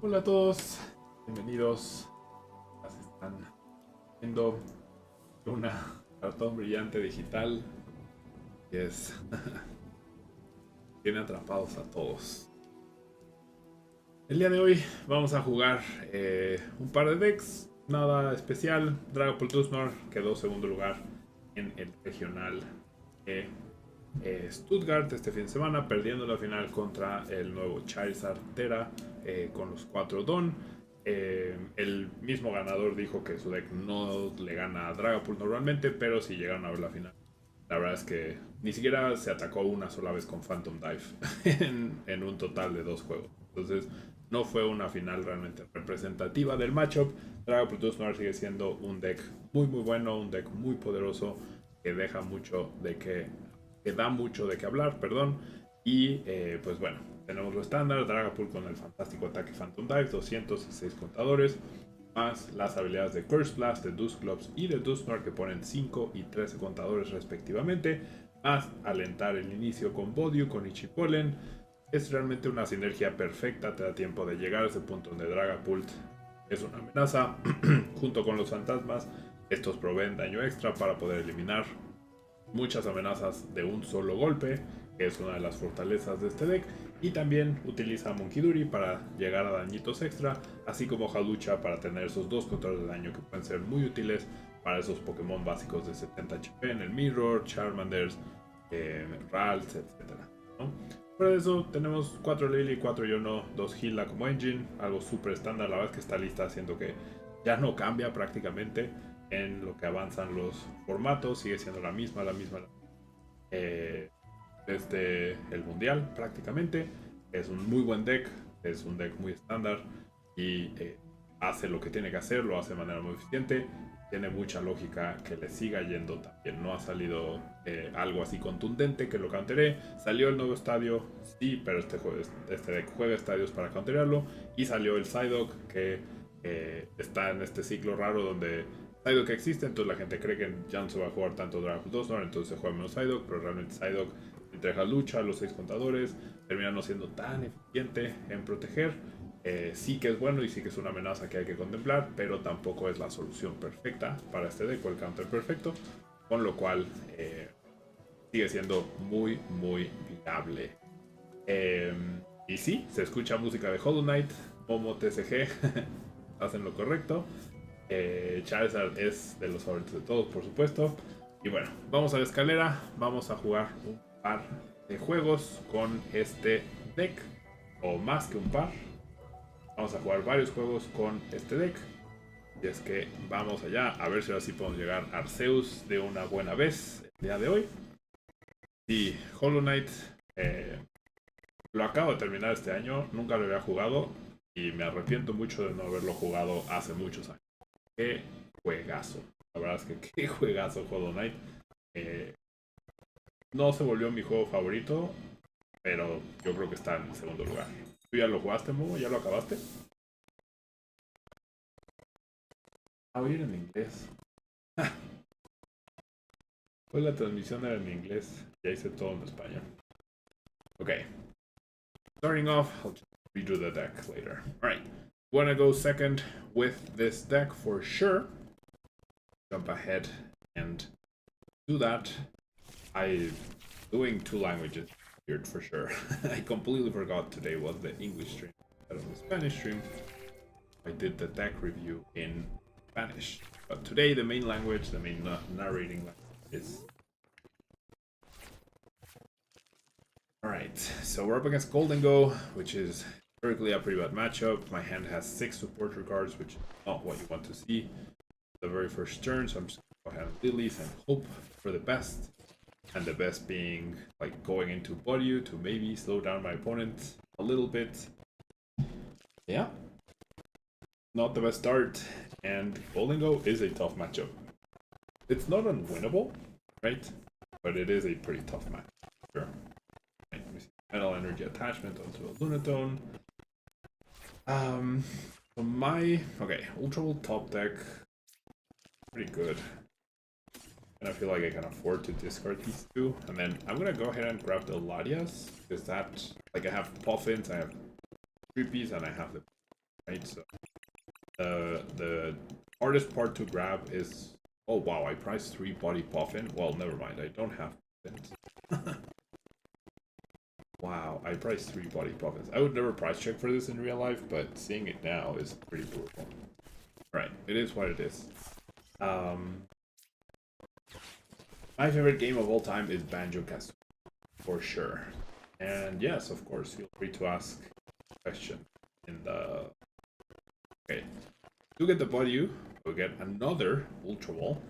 Hola a todos, bienvenidos. Están viendo una cartón brillante digital que es tiene atrapados a todos. El día de hoy vamos a jugar un par de decks, nada especial. Dragapult Dusnor quedó segundo lugar en el regional de Stuttgart este fin de semana, perdiendo la final contra el nuevo Charizard Tera con los 4 Don. El mismo ganador dijo que su deck no le gana a Dragapult normalmente, pero si llegaron a ver la final, la verdad es que ni siquiera se atacó una sola vez con Phantom Dive en un total de 2 juegos. Entonces no fue una final realmente representativa del matchup. Dragapult Dusnor sigue siendo un deck muy bueno, un deck muy poderoso que deja mucho de que da mucho de qué hablar, perdón. Y pues bueno, tenemos lo estándar, Dragapult con el fantástico ataque Phantom Dive, 206 contadores, más las habilidades de Curse Blast, de Dusclops y de Dusknoir que ponen 5 y 13 contadores respectivamente, más alentar el inicio con Bodiu, con Ichipolen. Es realmente una sinergia perfecta, te da tiempo de llegar a ese punto donde Dragapult es una amenaza, junto con los fantasmas. Estos proveen daño extra para poder eliminar muchas amenazas de un solo golpe, que es una de las fortalezas de este deck. Y también utiliza Monkiduri para llegar a dañitos extra, así como Halucha para tener esos 2 controles de daño que pueden ser muy útiles para esos Pokémon básicos de 70 HP en el Mirror, Charmanders, Ralts, etc. ¿no? Fuera de eso, tenemos 4 Lily, 4 Yono, 2 Gila como engine, algo súper estándar. La verdad es que está lista haciendo que ya no cambia prácticamente en lo que avanzan los formatos, sigue siendo la misma, desde el mundial prácticamente. Es un muy buen deck, es un deck muy estándar y hace lo que tiene que hacer, lo hace de manera muy eficiente. Tiene mucha lógica que le siga yendo también. No ha salido algo así contundente que lo counteré. Salió el nuevo estadio, sí, pero este deck juega estadios para counterarlo. Y salió el Psyduck que está en este ciclo raro donde Psyduck existe, entonces la gente cree que ya no se va a jugar tanto Dragon 2, ¿no? Entonces se juega menos Psyduck, pero realmente Psyduck entre la lucha, los 6 contadores, termina no siendo tan eficiente en proteger. Sí que es bueno y sí que es una amenaza que hay que contemplar, pero tampoco es la solución perfecta para este deck o el counter perfecto, con lo cual sigue siendo muy viable. Eh, y sí, se escucha música de Hollow Knight, Momo TCG, hacen lo correcto. Charizard es de los favoritos de todos, por supuesto. Y bueno, vamos a la escalera, vamos a jugar un par de juegos con este deck, o más que un par. Vamos a jugar varios juegos con este deck. Y es que vamos allá, a ver si ahora sí podemos llegar a Arceus de una buena vez el día de hoy. Y Hollow Knight lo acabo de terminar este año, nunca lo había jugado y me arrepiento mucho de no haberlo jugado hace muchos años. Qué juegazo. La verdad es que qué juegazo Hollow Knight. Eh, no se volvió mi juego favorito, pero yo creo que está en el segundo lugar. ¿Tú ya lo jugaste, Mo? ¿Ya lo acabaste? A oír en inglés. Pues la transmisión era en inglés. Ya hice todo en español. Ok. Starting off, I'll just redo the deck later. Alright. Wanna go second with this deck for sure. Jump ahead and do that. I doing 2 languages weird for sure. I completely forgot today was the English stream instead of the Spanish stream. I did the deck review in Spanish, but today the main language, the main narrating language is. Alright, so we're up against Golden Go, which is historically a pretty bad matchup. My hand has 6 supporter cards, which is not what you want to see the very first turn, so I'm just gonna go ahead and Lilies and hope for the best. And the best being like going into Bodiu to maybe slow down my opponent a little bit. Yeah. Not the best start. And Golden Go is a tough matchup. It's not unwinnable, right? But it is a pretty tough match. Sure. Right, let me see. Metal Energy Attachment onto a Lunatone. So my Ultra Ball top deck, pretty good. And I feel like I can afford to discard these 2. And then I'm gonna go ahead and grab the Latias, because that, like I have Puffins, I have Creepies, and I have the right? So the hardest part to grab is... Oh wow, I priced 3 body puffin. Well, never mind, I don't have puffins. Wow, I priced 3 body puffins. I would never price check for this in real life, but seeing it now is pretty brutal. Right, it is what it is. My favorite game of all time is Banjo-Kazooie, for sure. And yes, of course, feel free to ask a question in the... Okay, to get the body, we'll get another Ultra Ball.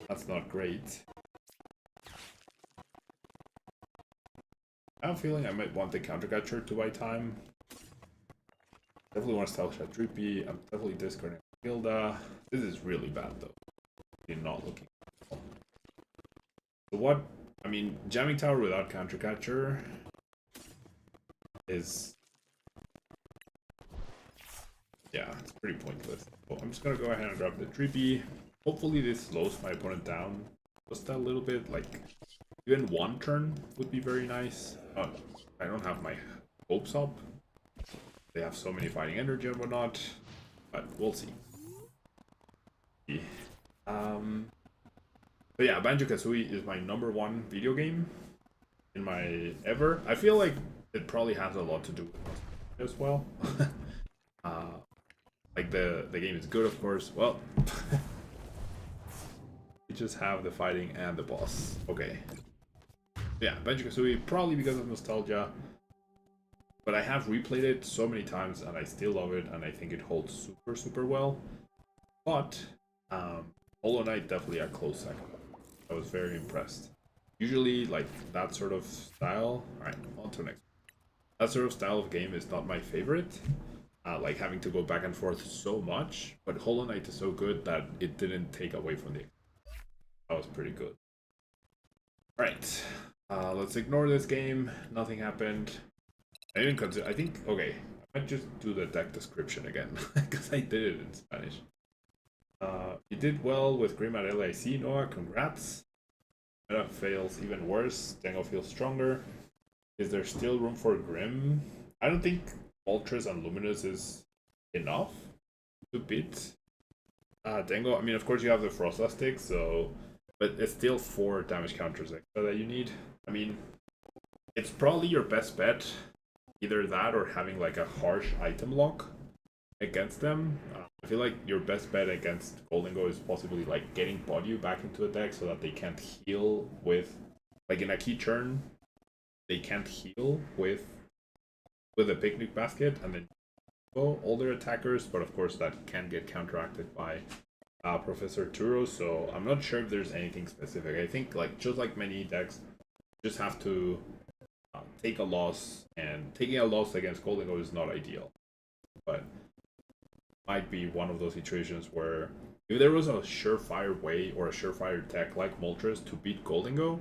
That's not great. I have a feeling I might want the Counter Catcher to buy time. Definitely want to Style Shot Drippy. I'm definitely discarding Gilda. This is really bad though. You're not looking well. So what? I mean, Jamming Tower without Counter Catcher is... Yeah, it's pretty pointless. So I'm just gonna go ahead and grab the Drippy. Hopefully this slows my opponent down just a little bit. Like, even one turn would be very nice. I don't have my hopes up. They have so many fighting energy and whatnot, but we'll see. But yeah, Banjo-Kazooie is my #1 video game in my ever. I feel like it probably has a lot to do with it as well. Like the game is good, of course. Well, you just have the fighting and the boss. Okay. Yeah, Banjo-Kazooie, probably because of nostalgia. But I have replayed it so many times and I still love it and I think it holds super, super well. But Hollow Knight definitely a close second. I was very impressed. Usually, like, that sort of style... Alright, on to the next. That sort of style of game is not my favorite. Like, having to go back and forth so much. But Hollow Knight is so good that it didn't take away from the... That was pretty good. Alright, let's ignore this game. Nothing happened. I didn't consider... I think... Okay, I might just do the deck description again. Because I did it in Spanish. You did well with Grim at LIC, Noah. Congrats. Meta fails even worse. Dango feels stronger. Is there still room for Grim? I don't think Moltres and Luminous is enough to beat Dango. I mean, of course, you have the Frost Elastic, so... But it's still 4 damage counters extra that you need. I mean, it's probably your best bet. Either that or having like a harsh item lock against them. I feel like your best bet against Goldingo is possibly like getting Bodyu back into a deck so that they can't heal with, like in a key turn, they can't heal with a picnic basket and then go all their attackers, but of course that can get counteracted by Professor Turo, so I'm not sure if there's anything specific. I think like just like many decks, you just have to take a loss, and taking a loss against Goldingo is not ideal, but might be one of those situations where if there was a surefire way or a surefire deck like Moltres to beat Goldingo,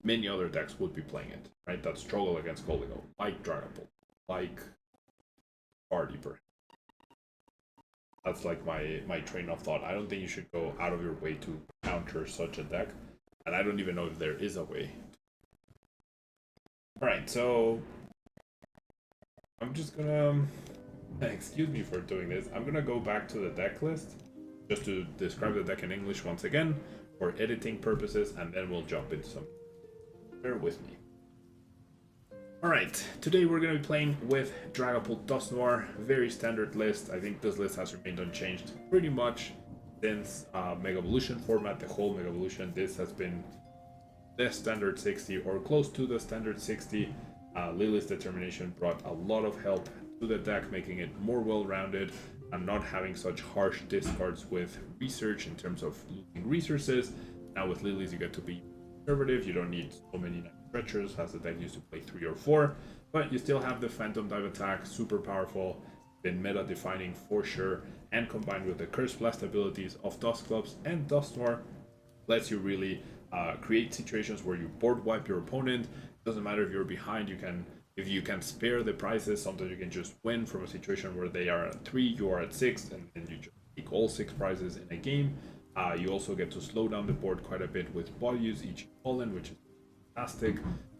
many other decks would be playing it, right? That struggle against Goldingo, like Dragapult, like Party perhaps. That's like my train of thought. I don't think you should go out of your way to counter such a deck, and I don't even know if there is a way. Alright, so I'm just gonna... Excuse me for doing this. I'm gonna go back to the deck list just to describe the deck in English once again for editing purposes, and then we'll jump into some. Bear with me. Alright, today we're gonna be playing with Dragapult Dusknoir. Very standard list. I think this list has remained unchanged pretty much since Mega Evolution format, the whole Mega Evolution. This has been the standard 60 or close to the standard 60. Lily's Determination brought a lot of help to the deck, making it more well-rounded and not having such harsh discards with research in terms of losing resources. Now with Lily's you get to be conservative, you don't need so many treacherous as the deck used to play 3 or 4, but you still have the Phantom Dive attack, super powerful, been meta defining for sure, and combined with the Curse Blast abilities of Dusclops and Dusknoir lets you really create situations where you board wipe your opponent. Doesn't matter if you're behind, if you can spare the prizes, sometimes you can just win from a situation where they are at 3, you are at 6, and then you just take all 6 prizes in a game. You also get to slow down the board quite a bit with body use each fallen, which is fantastic.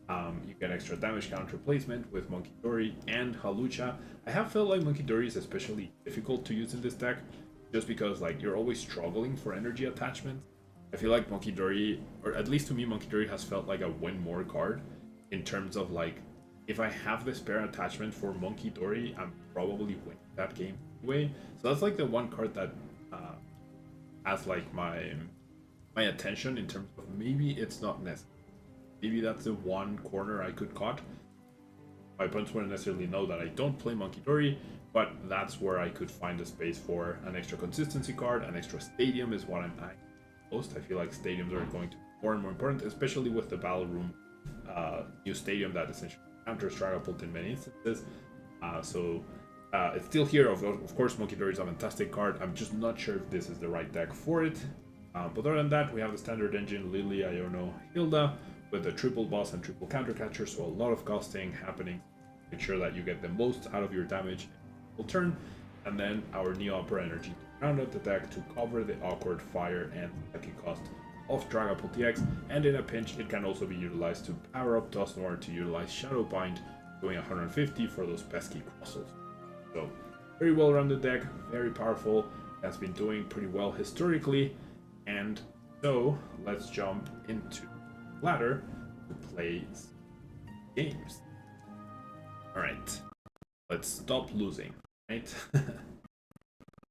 You get extra damage counter placement with Monkey Dory and Halucha. I have felt like Monkey Dory is especially difficult to use in this deck, just because like you're always struggling for energy attachment. I feel like Monkey Dory, or at least to me, Monkey Dory has felt like a win more card in terms of like, if I have the spare attachment for Monkey Dory, I'm probably winning that game anyway. So that's like the one card that has like my attention in terms of maybe it's not necessary. Maybe that's the one corner I could cut. My opponents wouldn't necessarily know that I don't play Monkey Dory, but that's where I could find a space for an extra consistency card. An extra stadium is what I'm eyeing most. I feel like stadiums are going to be more and more important, especially with the Battle Room new stadium that essentially counters Dragapult in many instances. It's still here. Of course, Monkey Dory is a fantastic card. I'm just not sure if this is the right deck for it. But other than that, we have the standard engine Lily, Iono, Hilda, with the triple boss and triple counter catcher, so a lot of costing happening. Make sure that you get the most out of your damage in turn, and then our Neo Opera Energy to round out the deck to cover the awkward fire and attacking cost of Dragapult TX, and in a pinch it can also be utilized to power up Dusknoir to utilize Shadowbind, doing 150 for those pesky crossals. So very well rounded deck, very powerful, has been doing pretty well historically, and so let's jump into ladder to play games. Alright, let's stop losing, right?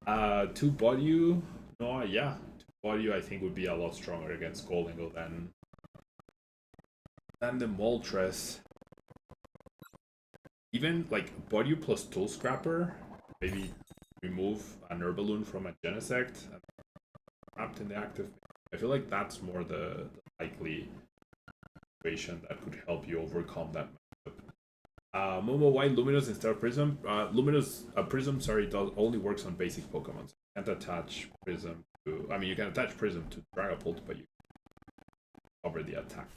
To Bodyu, no, yeah, to Bodyu I think would be a lot stronger against Goldingo than the Moltres. Even like Bodyu plus Tool Scrapper, maybe remove an Herbaloon from a Genesect and wrapped in the active. I feel like that's more the likely that could help you overcome that matchup. Momo, why Luminous instead of Prism? Prism, sorry, only works on basic Pokemon. So you can't attach Prism to. I mean, you can attach Prism to Dragapult, but you cover the attack.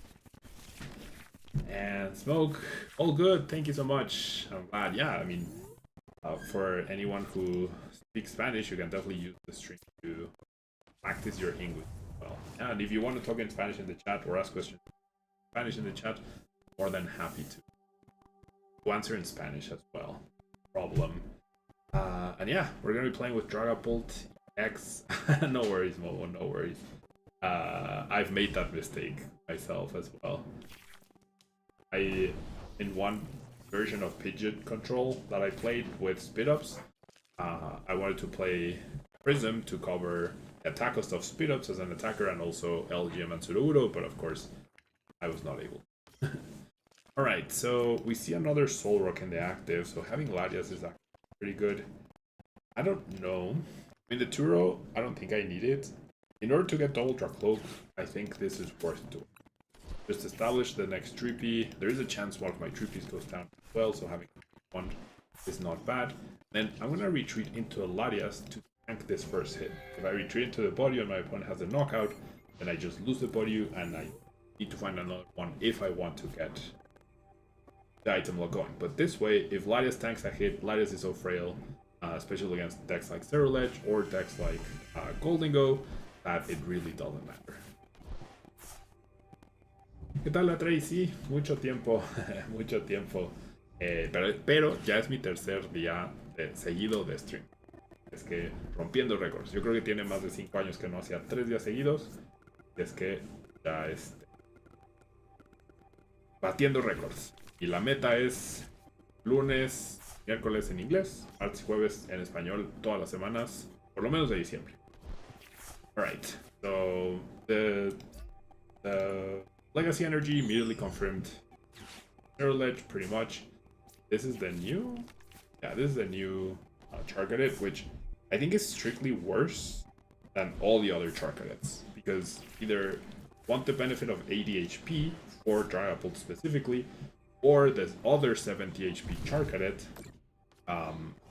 And Smoke, all good. Thank you so much. I'm glad. Yeah, I mean, for anyone who speaks Spanish, you can definitely use the stream to practice your English as well. And if you want to talk in Spanish in the chat or ask questions Spanish in the chat, more than happy to answer in Spanish as well. Problem. And yeah, we're gonna be playing with Dragapult X. No worries, Momo, no worries. I've made that mistake myself as well. In one version of Pidgeot Control that I played with Speed Ups, I wanted to play Prism to cover the attack cost of Speed Ups as an attacker and also LGM and Sudowoodo, but of course I was not able. Alright, so we see another Solrock in the active, so having Latias is actually pretty good. I don't know. I mean, the Turo, I don't think I need it. In order to get double Draw Cloak, I think this is worth doing. Just establish the next Trippy. There is a chance one of my Trippies goes down as well, so having one is not bad. Then I'm going to retreat into a Latias to tank this first hit. If I retreat into the body and my opponent has a knockout, then I just lose the body and I need to find another one if I want to get the item lock going. But this way, if Latias tanks a hit, Latias is so frail, especially against decks like Ceruledge or decks like Goldingo, that it really doesn't matter. ¿Qué tal la Tracy? Mucho tiempo, mucho tiempo. Pero ya es mi tercer día seguido de stream. Es que rompiendo récords. Yo creo que tiene más de 5 años que no hacía 3 días seguidos. Y es que ya batiendo récords. Y la meta es lunes, miércoles en inglés, martes y jueves en español todas las semanas, por lo menos de diciembre. Alright, so the Legacy Energy immediately confirmed Ceruledge pretty much. This is the new, this is the new Charcadet, which I think is strictly worse than all the other Charcadets, because either want the benefit of 80 HP for Dragapult specifically, or this other 70 HP Charcadet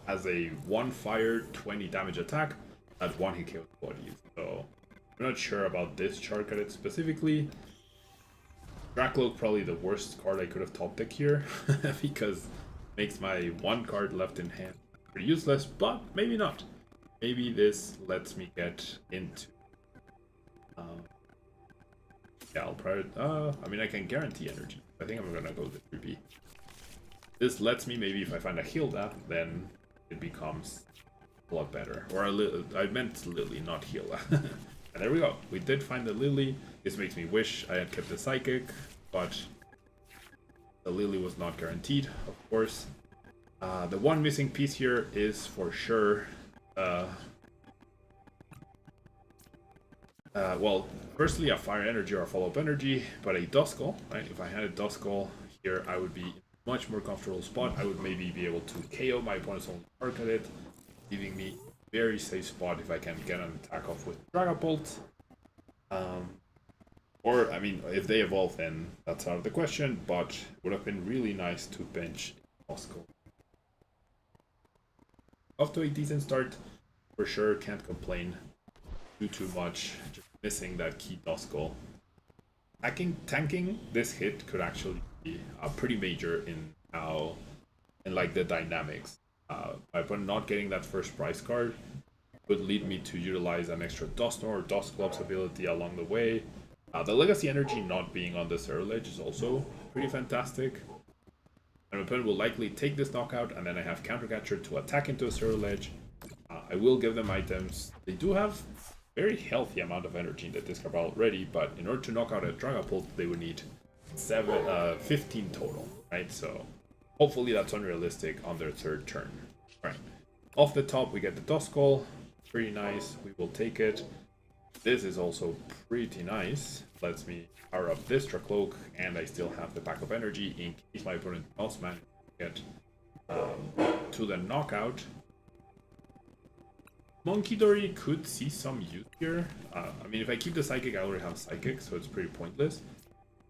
has a 1 fire 20 damage attack at 1 hit KO body. So I'm not sure about this Charcadet specifically. Dracloak probably the worst card I could have top deck here because it makes my 1 card left in hand pretty useless, but maybe not. Maybe this lets me get into yeah, I'll probably I mean I can guarantee energy. I think I'm gonna go the 3B. This lets me, maybe if I find a Hilda, then it becomes a lot better. Or I meant Lily, not Hilda. And there we go. We did find the Lily. This makes me wish I had kept the Psychic, but the Lily was not guaranteed, of course. The one missing piece here is for sure... well, firstly a Fire Energy or a Follow-Up Energy, but a Duskull, right? If I had a Duskull here, I would be in a much more comfortable spot. I would maybe be able to KO my opponent's only target, leaving me very safe spot if I can get an attack off with Dragapult. Or, I mean, if they evolve, then that's out of the question, but it would have been really nice to bench Duskull. Off to a decent start, for sure, can't complain too much, just missing that key Duskull. Tanking this hit could actually be pretty major in like the dynamics. By not getting that first prize card would lead me to utilize an extra Dusknoir or Dusclops ability along the way. The Legacy Energy not being on the Zero Ledge is also pretty fantastic. And my opponent will likely take this knockout, and then I have Countercatcher to attack into a Zero Ledge. I will give them items. They do have very healthy amount of energy in the discard pile already, but in order to knock out a Dragapult, they would need 15 total, right? So hopefully that's unrealistic on their third turn. Alright, off the top we get the Duskull, pretty nice, we will take it. This is also pretty nice, lets me power up this Dracloak, and I still have the backup energy in case my opponent does manage to get to the knockout. Monkey Dory could see some use here. I mean, if I keep the Psychic, I already have Psychic, so it's pretty pointless.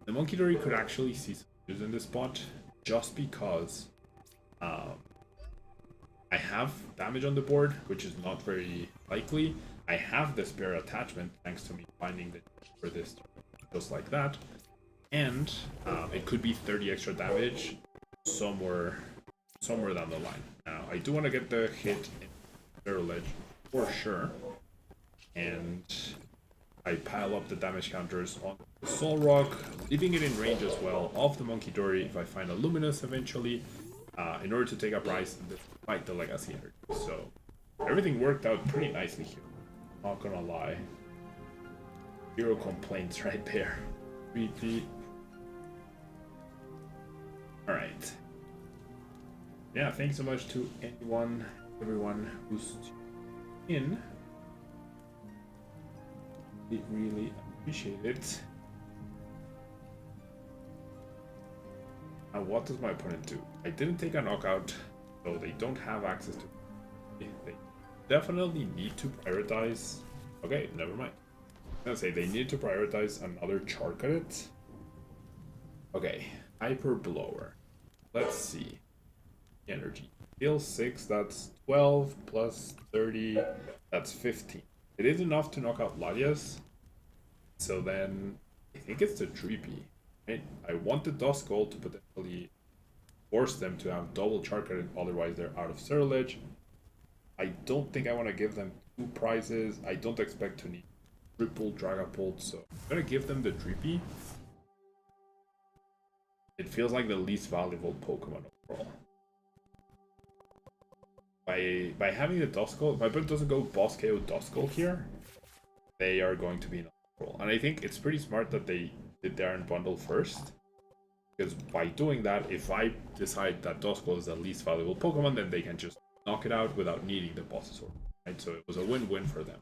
The Monkey Dory could actually see some use in this spot, just because I have damage on the board, which is not very likely. I have the spare attachment, thanks to me finding the for this, just like that. And it could be 30 extra damage somewhere down the line. Now, I do want to get the hit in Zero Ledge, for sure, and I pile up the damage counters on the Soul Rock, leaving it in range as well of the Monkey Dory if I find a Luminous eventually, in order to take a prize despite the Legacy Energy. So everything worked out pretty nicely here, not gonna lie. Zero complaints right there. 3G. Alright. Yeah, thanks so much to everyone who's in. We really appreciate it. Now, what does my opponent do? I didn't take a knockout, so they don't have access to it. They definitely need to prioritize. Okay, never mind. I was gonna say they need to prioritize another Charcadet. Okay, Hyper Blower. Let's see. Energy. Heal 6, that's 12 plus 30, that's 15. It is enough to knock out Latias, so then I think it's the 3P. Right? I want the Duskull to potentially force them to have double Charcadet, otherwise they're out of Zero Ledge. I don't think I want to give them 2 prizes. I don't expect to need triple Dragapult, so I'm gonna give them the 3P. It feels like the least valuable Pokemon overall. By having the Duskull, if my opponent doesn't go Boss KO Duskull here, they are going to be in a roll. And I think it's pretty smart that they did their bundle first, because by doing that, if I decide that Duskull is the least valuable Pokemon, then they can just knock it out without needing the boss's order, right? So it was a win-win for them.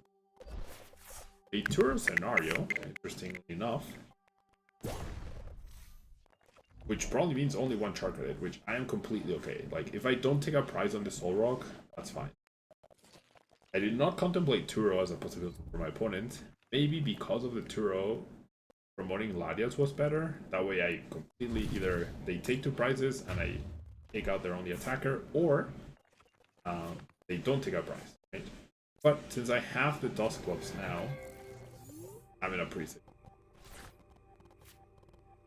A Turo scenario, interestingly enough, which probably means only one Charcadet, which I am completely okay. Like, if I don't take a prize on the Soul Rock, that's fine. I did not contemplate Turo as a possibility for my opponent. Maybe because of the Turo, promoting Latias was better. That way I completely either they take 2 prizes and I take out their only attacker, or they don't take a prize, right? But since I have the Dusclops now, I'm in a pretty safe.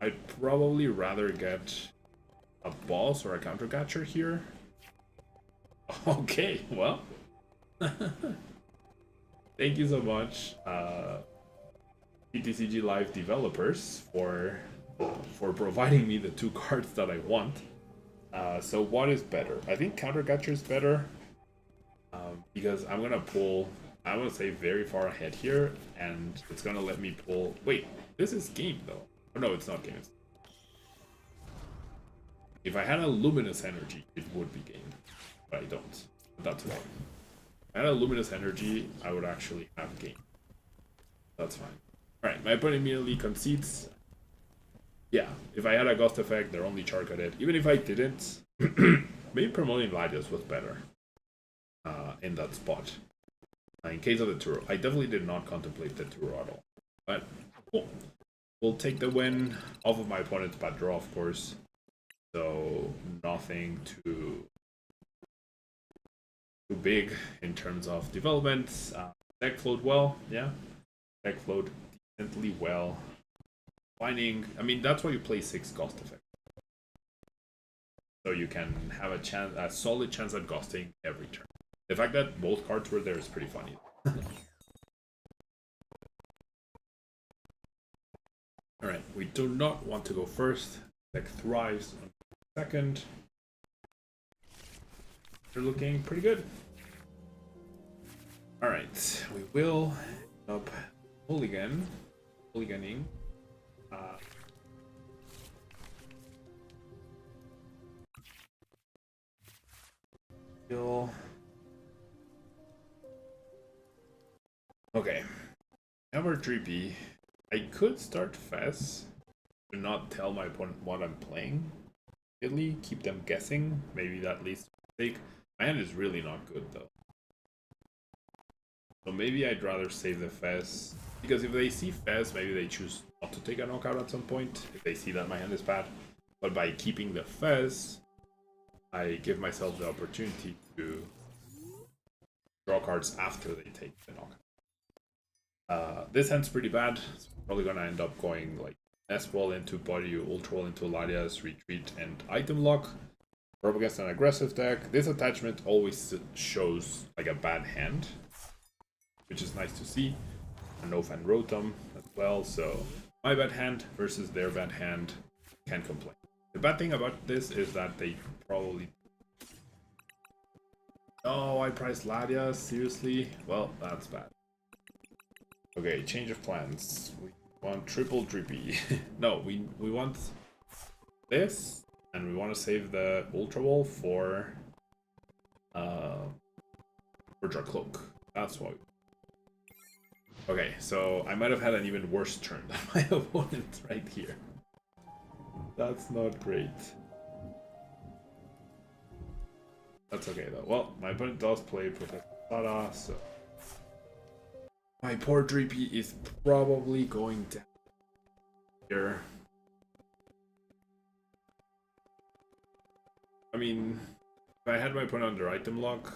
I'd probably rather get a boss or a Countercatcher here. Okay, well. Thank you so much, TCG Live developers, for for providing me the 2 cards that I want. So what is better? I think Counter Catcher is better because I'm gonna pull. I'm gonna say very far ahead here, and it's gonna let me pull. Wait, this is game though. Oh, no, it's not game. If I had a Luminous Energy, it would be game, but I don't. But that's okay. If I had a Luminous Energy, I would actually have game. That's fine. Alright, my opponent immediately concedes. Yeah, if I had a Ghost effect, they're only charged. Even if I didn't, maybe promoting Ladius was better in that spot. In case of the Turo, I definitely did not contemplate the Turo at all. But cool. We'll take the win off of my opponent's bad draw, of course. So nothing too big in terms of development. Deck flowed well, yeah. Deck flowed decently well. Finding, I mean, that's why you play 6 Ghost effects. So you can have a solid chance at ghosting every turn. The fact that both cards were there is pretty funny. Alright, we do not want to go first. Deck thrives on second. They're looking pretty good. Alright, we will end up mulliganing. Okay. Hammer 3P. I could start Fez to not tell my opponent what I'm playing. Really keep them guessing. Maybe that leads to a mistake. My hand is really not good though. So maybe I'd rather save the Fez. Because if they see Fez, maybe they choose not to take a knockout at some point. If they see that my hand is bad. But by keeping the Fez, I give myself the opportunity to draw cards after they take the knockout. This hand's pretty bad, so I'm probably gonna end up going like Nest Wall into Body, Ultra Wall into Ladias, Retreat, and Item Lock. We're up against an aggressive deck. This attachment always shows like a bad hand, which is nice to see. And no Fan Rotom as well, so my bad hand versus their bad hand, can't complain. The bad thing about this is that they probably... Oh, I priced Ladias, seriously? Well, that's bad. Okay, change of plans. We want triple drippy. No, we want this, and we want to save the Ultra Wall for Cloak. That's why. Okay, so I might have had an even worse turn than my opponent right here. That's not great. That's okay though. Well, my opponent does play Professor Sada, so my poor 3P is probably going down here. I mean, if I had my opponent under item lock,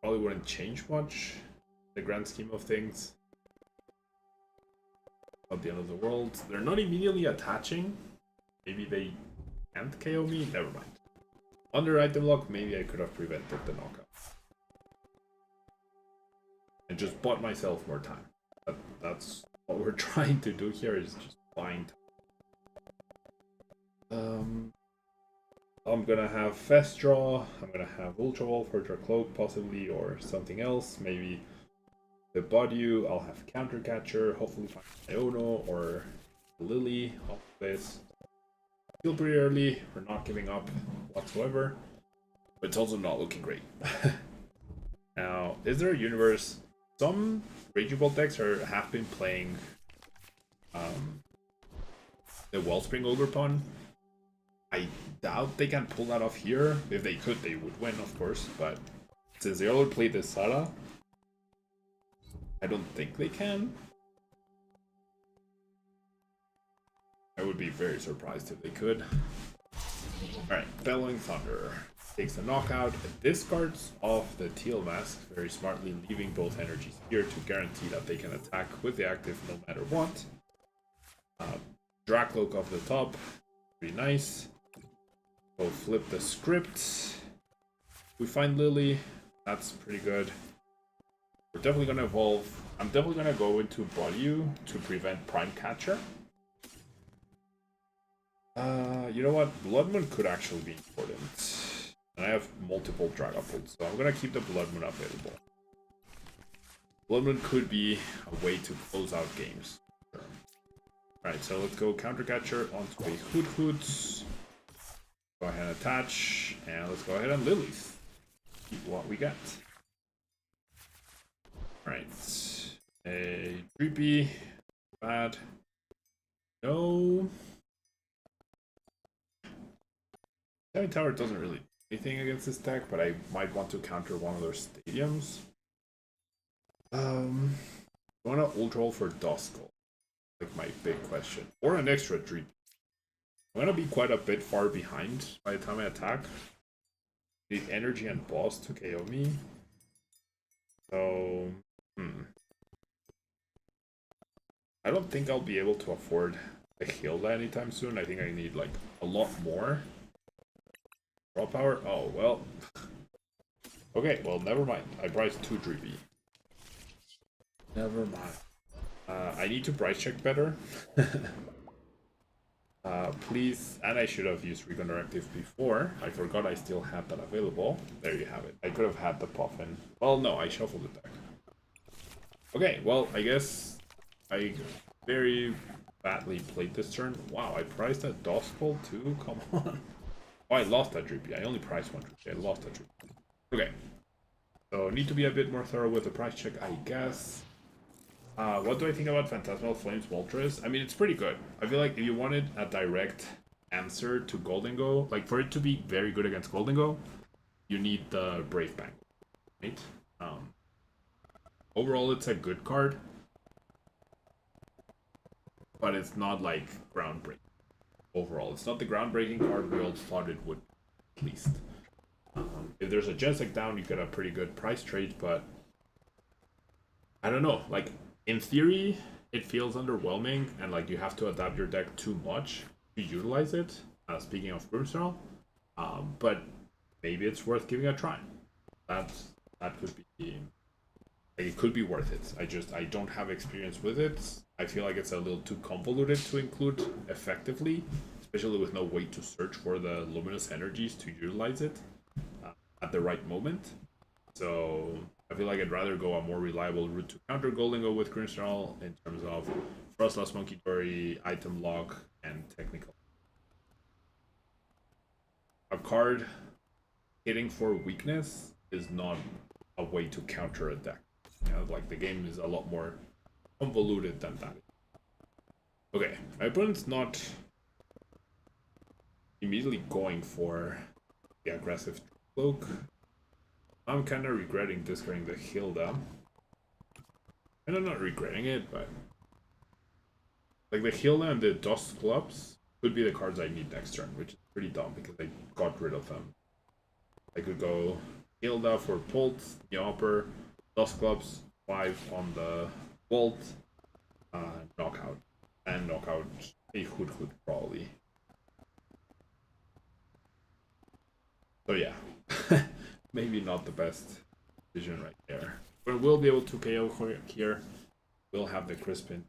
probably wouldn't change much in the grand scheme of things. Not the end of the world. They're not immediately attaching. Maybe they can't KO me. Never mind. Under item lock, maybe I could have prevented the knockout. And just bought myself more time. That's what we're trying to do here, is just buying time. I'm gonna have Fast Draw, I'm gonna have Ultra Wall for Draw Cloak possibly, or something else. Maybe the Body, I'll have Counter Catcher, hopefully find Iono or Lily off this. Still pretty early, we're not giving up whatsoever, but it's also not looking great. Now, is there a universe? Some Raging Bolt decks have been playing the Wellspring Ogerpon. I doubt they can pull that off here. If they could, they would win, of course, but since they already played the Sada, I don't think they can. I would be very surprised if they could. Alright, Bellowing Thunder takes the knockout, and discards off the Teal Mask, very smartly leaving both energies here to guarantee that they can attack with the active no matter what. Dracloak off the top, pretty nice. We'll flip the script. We find Lily, that's pretty good. We're definitely gonna evolve. I'm definitely gonna go into Body to prevent Prime Catcher. You know what? Blood Moon could actually be important. And I have multiple Dragapult, so I'm gonna keep the Blood Moon available. Blood Moon could be a way to close out games. Alright, so let's go Countercatcher onto a Hoot Hoot. Go ahead and attach, and let's go ahead and Lilies. See what we got. Alright. A Creepy. Bad. No. Sky Tower doesn't really do anything against this deck, but I might want to counter one of their stadiums. I want to Ultra for Duskull. Like my big question. Or an extra Dream. I'm gonna be quite a bit far behind by the time I attack. Need energy and boss to KO me. So, I don't think I'll be able to afford a Hilda anytime soon. I think I need like a lot more. Draw power? Oh, well. Okay, well, never mind. I priced 2 Dreepy. Never mind. I need to price check better. Please, and I should have used Recon Directive before. I forgot I still had that available. There you have it. I could have had the Puffin. Well, no, I shuffled the deck. Okay, well, I guess I very badly played this turn. Wow, I priced that Duskull too? Come on. Oh, I lost that Dreepy. I only priced 1 Dreepy. I lost that Dreepy. Okay. So, need to be a bit more thorough with the price check, I guess. What do I think about Phantasmal Flames Moltres? I mean, it's pretty good. I feel like if you wanted a direct answer to Goldengo, like for it to be very good against Goldengo, you need the Brave Bank, right? Overall, it's a good card, but it's not like groundbreaking. Overall, it's not the groundbreaking card we all thought it would, at least. If there's a Jessic down, you get a pretty good price trade, but I don't know, like, in theory, it feels underwhelming, and like you have to adapt your deck too much to utilize it. Speaking of Grimstral, but maybe it's worth giving a try. That could be, like, it could be worth it. I don't have experience with it. I feel like it's a little too convoluted to include effectively, especially with no way to search for the luminous energies to utilize it at the right moment. So I feel like I'd rather go a more reliable route to counter Goldengo with Grimstral in terms of Frostlass Monkey Dory, item lock, and technical. A card hitting for weakness is not a way to counter a deck. You know, like the game is a lot more convoluted than that. Okay, my opponent's not immediately going for the aggressive cloak. I'm kind of regretting discarding the Hilda. And I'm not regretting it, but like the Hilda and the Dust Clubs could be the cards I need next turn, which is pretty dumb because I got rid of them. I could go Hilda for Bolt, Yopper, Dust Clubs, 5 on the Bolt, knockout, and knockout a Hoot Hoot probably. So yeah. Maybe not the best decision right there. But we'll be able to KO here. We'll have the Crispin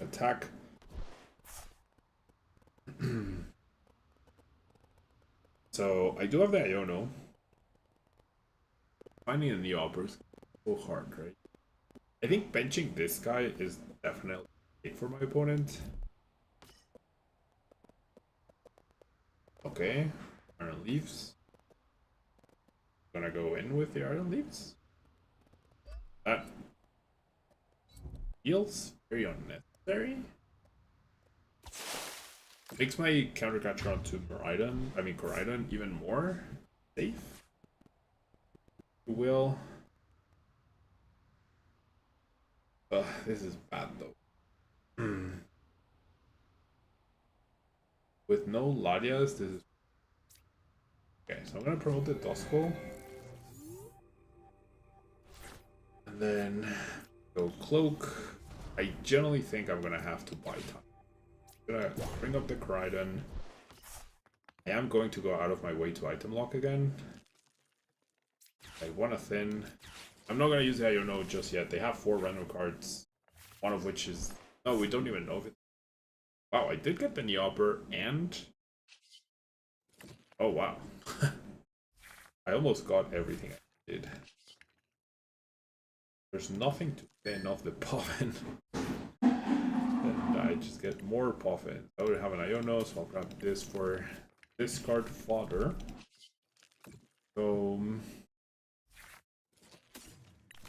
attack. So I do have the Iono. Finding a Neopper is so hard, right? I think benching this guy is definitely big for my opponent. Okay, Iron Leaves. Gonna go in with the Iron Leaves. That feels very unnecessary. Makes my countercatcher onto Koraidon even more safe. Will. This is bad though. With no Ladias, this is okay. So I'm gonna promote the Duskull. And then go Cloak. I generally think I'm gonna have to buy time. I'm gonna bring up the Koraidon. I am going to go out of my way to item lock again. I want a thin. I'm not gonna use the Iono just yet. They have 4 random cards, one of which is we don't even know if it's Wow, I did get the Neopper and... Oh, wow. I almost got everything I did. There's nothing to fend off the Puffin. And I just get more Puffin. I would have an Iono, so I'll grab this for discard fodder. So...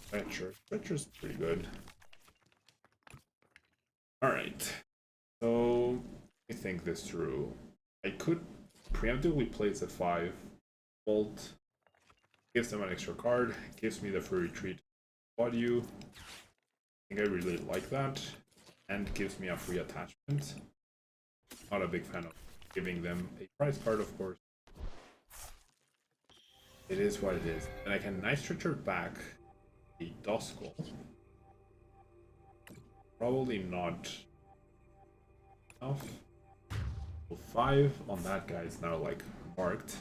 Stretcher's pretty good. Alright. So... Let me think this through. I could preemptively place a 5. Bolt. Gives them an extra card. Gives me the free retreat. Body. I think I really like that. And gives me a free attachment. Not a big fan of giving them a prize card, of course. It is what it is. And I can Night Stretcher back a Duskull. Probably not enough. So 5 on that guy is now like marked.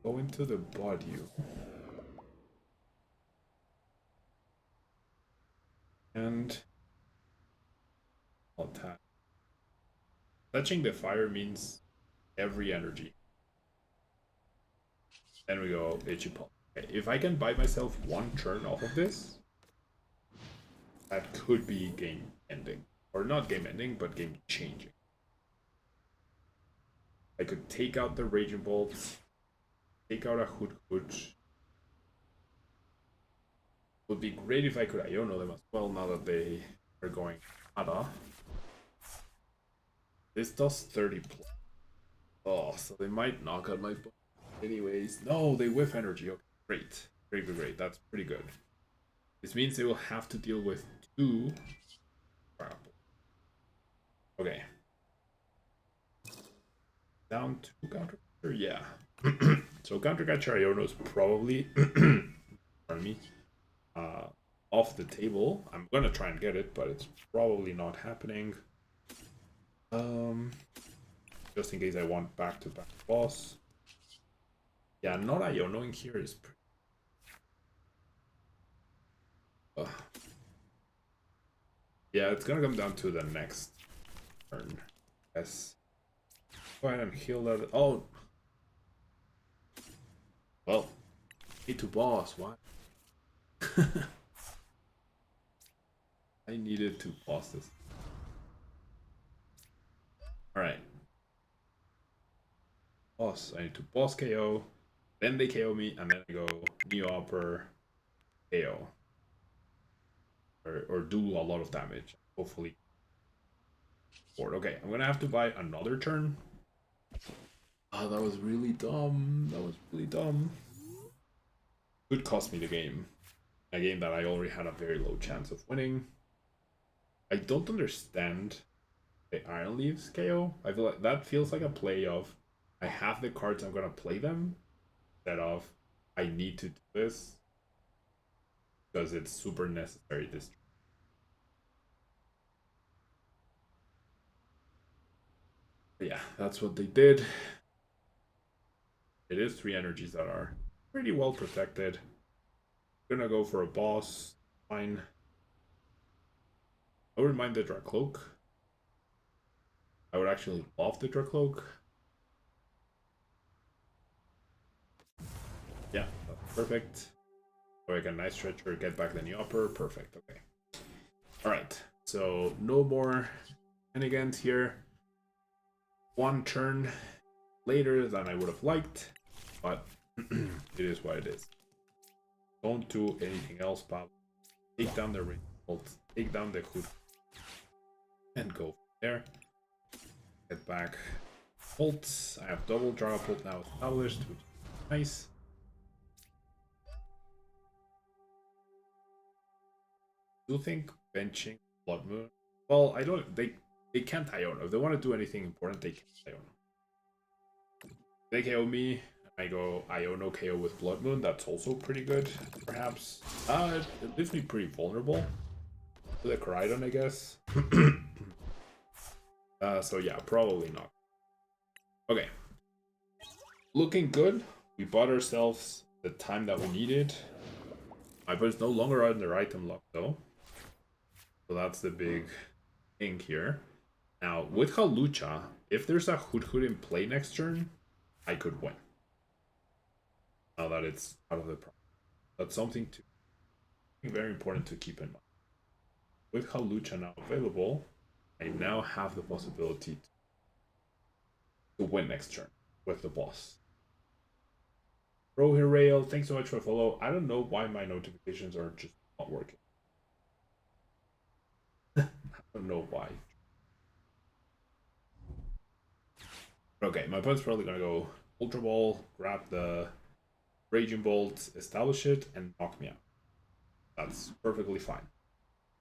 Go into the body. And I'll attack. Touching the fire means every energy. Then we go Ichipol. Okay, if I can buy myself one turn off of this, that could be game ending. Or not game ending, but game changing. I could take out the Raging Bolts, take out a Hoot. Would be great if I could Iono them as well now that they are going Ada. This does 30 plus. Oh, so they might knock out my book. Anyways, no, they whiff energy. Okay, great. Great. That's pretty good. This means they will have to deal with 2 crap. Okay. Down to counter. Yeah. So counter catcher Iono is probably pardon me. Off the table. I'm gonna try and get it, but it's probably not happening. Just in case I want back-to-back boss. Yeah, not Ionoing here is pretty... Yeah, it's gonna come down to the next turn. Yes. Go ahead and heal that. Oh! Well, need to boss, what? I needed to boss this. Alright. Boss. I need to boss KO. Then they KO me, and then I go Neopper KO. Or do a lot of damage. Hopefully. Okay, I'm gonna have to buy another turn. Oh, that was really dumb. Could cost me the game. A game that I already had a very low chance of winning. I don't understand the Iron Leaves KO. I feel like that feels like a play of I have the cards, I'm gonna play them, instead of I need to do this because it's super necessary this turn. But yeah, that's what they did. It is 3 energies that are pretty well protected. Gonna go for a boss. Fine. I wouldn't mind the Dracloak. I would actually love the Dracloak. Yeah, that's perfect. So I can Night Stretcher, get back the Neopper. Perfect, okay. Alright, so no more shenanigans here. One turn later than I would have liked, but it is what it is. Don't do anything else, Bob. Take down the ring bolt, take down the hood, and go from there. Get back bolts. I have double draw bolt now established, which is nice. Do you think benching Blood Moon? Well, I don't. They can't Iono. If they want to do anything important, they can't Iono. They KO me. I go Iono KO with Blood Moon. That's also pretty good, perhaps. It leaves me pretty vulnerable to the Koraidon, I guess. So yeah, probably not. Okay. Looking good. We bought ourselves the time that we needed. My opponent's no longer on their item lock, though. So that's the big thing here. Now, with Halucha, if there's a Hoot in play next turn, I could win. Now that it's out of the problem. That's something very important to keep in mind. With Halucha now available, I now have the possibility to win next turn with the boss. Bro here, Rail, thanks so much for the follow. I don't know why my notifications are just not working. I don't know why. Okay, my opponent's probably gonna go Ultra Ball, grab the Raging Bolt, establish it, and knock me out. That's perfectly fine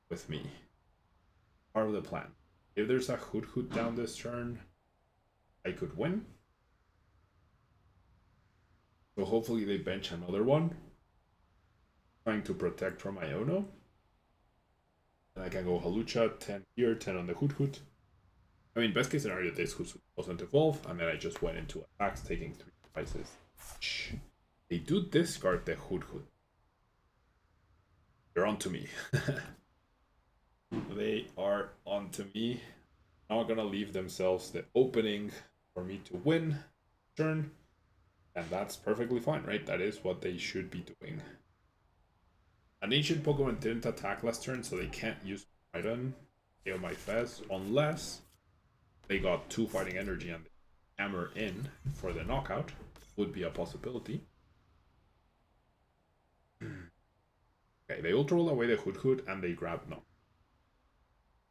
with me. Part of the plan. If there's a Hoot down this turn, I could win. So hopefully they bench another one. Trying to protect from Iono. And I can go Halucha, 10 here, 10 on the Hoot. I mean, best case scenario, this Hoot doesn't evolve, and then I just went into attacks, taking 3 devices. They do discard the Hoot. They're on to me. They are on to me. Not gonna leave themselves the opening for me to win turn. And that's perfectly fine, right? That is what they should be doing. An ancient Pokemon didn't attack last turn, so they can't use Item, KO my Fez, unless they got 2 fighting energy and they hammer in for the knockout. Would be a possibility. Okay, they ultra roll away the Hoot and they grab Knock.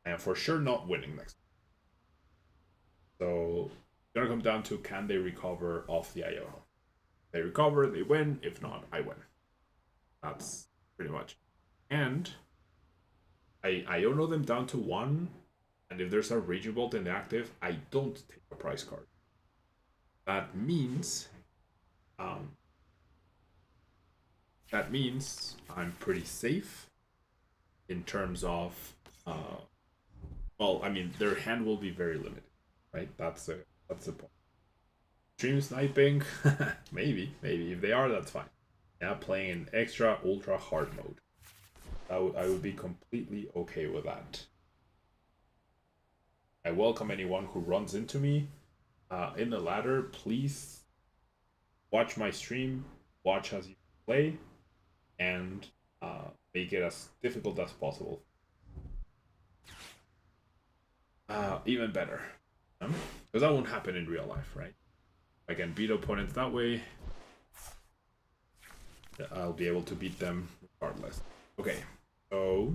And for sure not winning next. So it's gonna come down to can they recover off the Iono. They recover, they win. If not, I win. That's pretty much. And I Iono them down to 1. And if there's a Raging Bolt in the active, I don't take a prize card. That means I'm pretty safe in terms of well, I mean, their hand will be very limited, right? That's the point. Stream sniping, maybe if they are, that's fine. Yeah, playing in extra ultra hard mode, I would be completely okay with that. I welcome anyone who runs into me in the ladder. Please watch my stream, watch as you play, and make it as difficult as possible. Even better, because that won't happen in real life, right? I can beat opponents that way. I'll be able to beat them regardless. Okay, so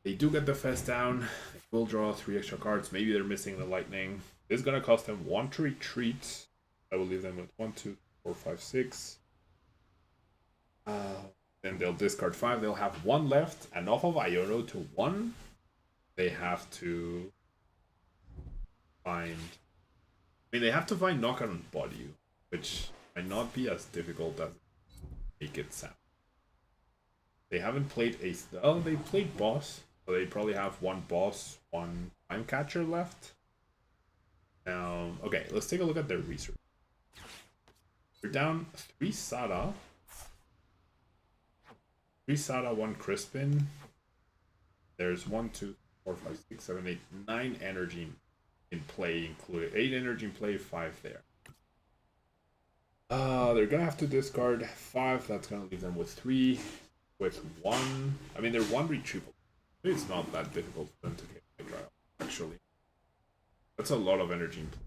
they do get the Fest down. They will draw 3 extra cards. Maybe they're missing the Lightning. This is gonna cost them 1 to retreat. I will leave them with 1, 2, 4, 5, 6. Then they'll discard 5. They'll have 1 left, and off of Iono to 1, they have to find. I mean, they have to find Knockout on Body, which might not be as difficult as make it sound. They haven't played Ace. Oh, they played Boss, so they probably have 1 Boss, 1 Time Catcher left. Okay, let's take a look at their research. They're down 3 Sada. 3 Sada, 1 Crispin. There's 1, 2, 4, 5, 6, 7, 8, 9 energy in play, included 8 energy in play, 5 there. They're gonna have to discard 5. That's gonna leave them with 3. With 1, I mean, they're 1 retrieval. It's not that difficult for them to get a trial, actually. That's a lot of energy in play.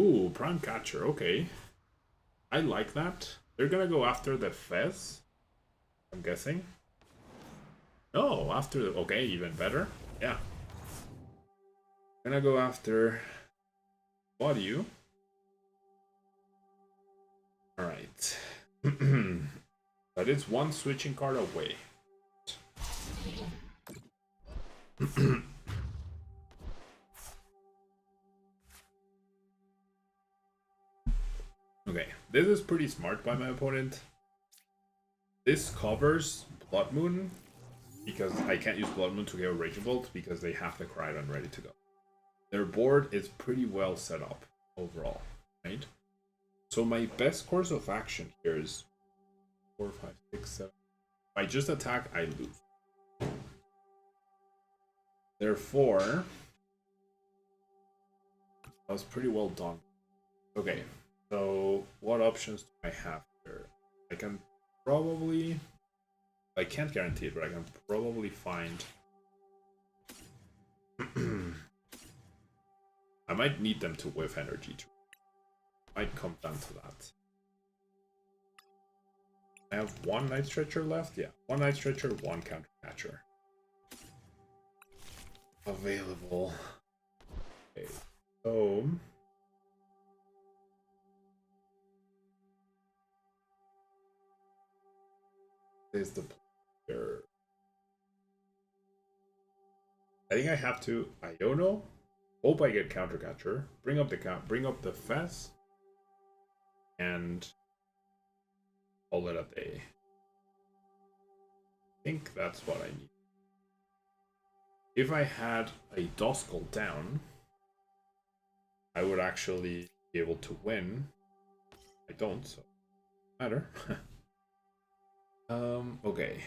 Ooh, Prime Catcher, okay. I like that. They're gonna go after the Fez, I'm guessing. No, after the. Okay, even better. Yeah. Gonna go after Body. Alright. That is 1 switching card away. Okay, this is pretty smart by my opponent. This covers Blood Moon, because I can't use Blood Moon to get a Raging Bolt because they have the Crydon ready to go. Their board is pretty well set up overall, right? So my best course of action here is 4, 5, 6, 7. I just attack, I lose. Therefore, that was pretty well done. Okay, so what options do I have here? I can probably... I can't guarantee it, but I can probably find... I might need them to whiff energy too. Might come down to that. I have one Night Stretcher left? Yeah, one Night Stretcher, one Counter Catcher. Available. Okay, so... is the player. I think I have to Iono. Hope I get Counter Catcher. Bring up the Fez. And call it a day. I think that's what I need. If I had a Duskull down, I would actually be able to win. I don't, so matter. Okay.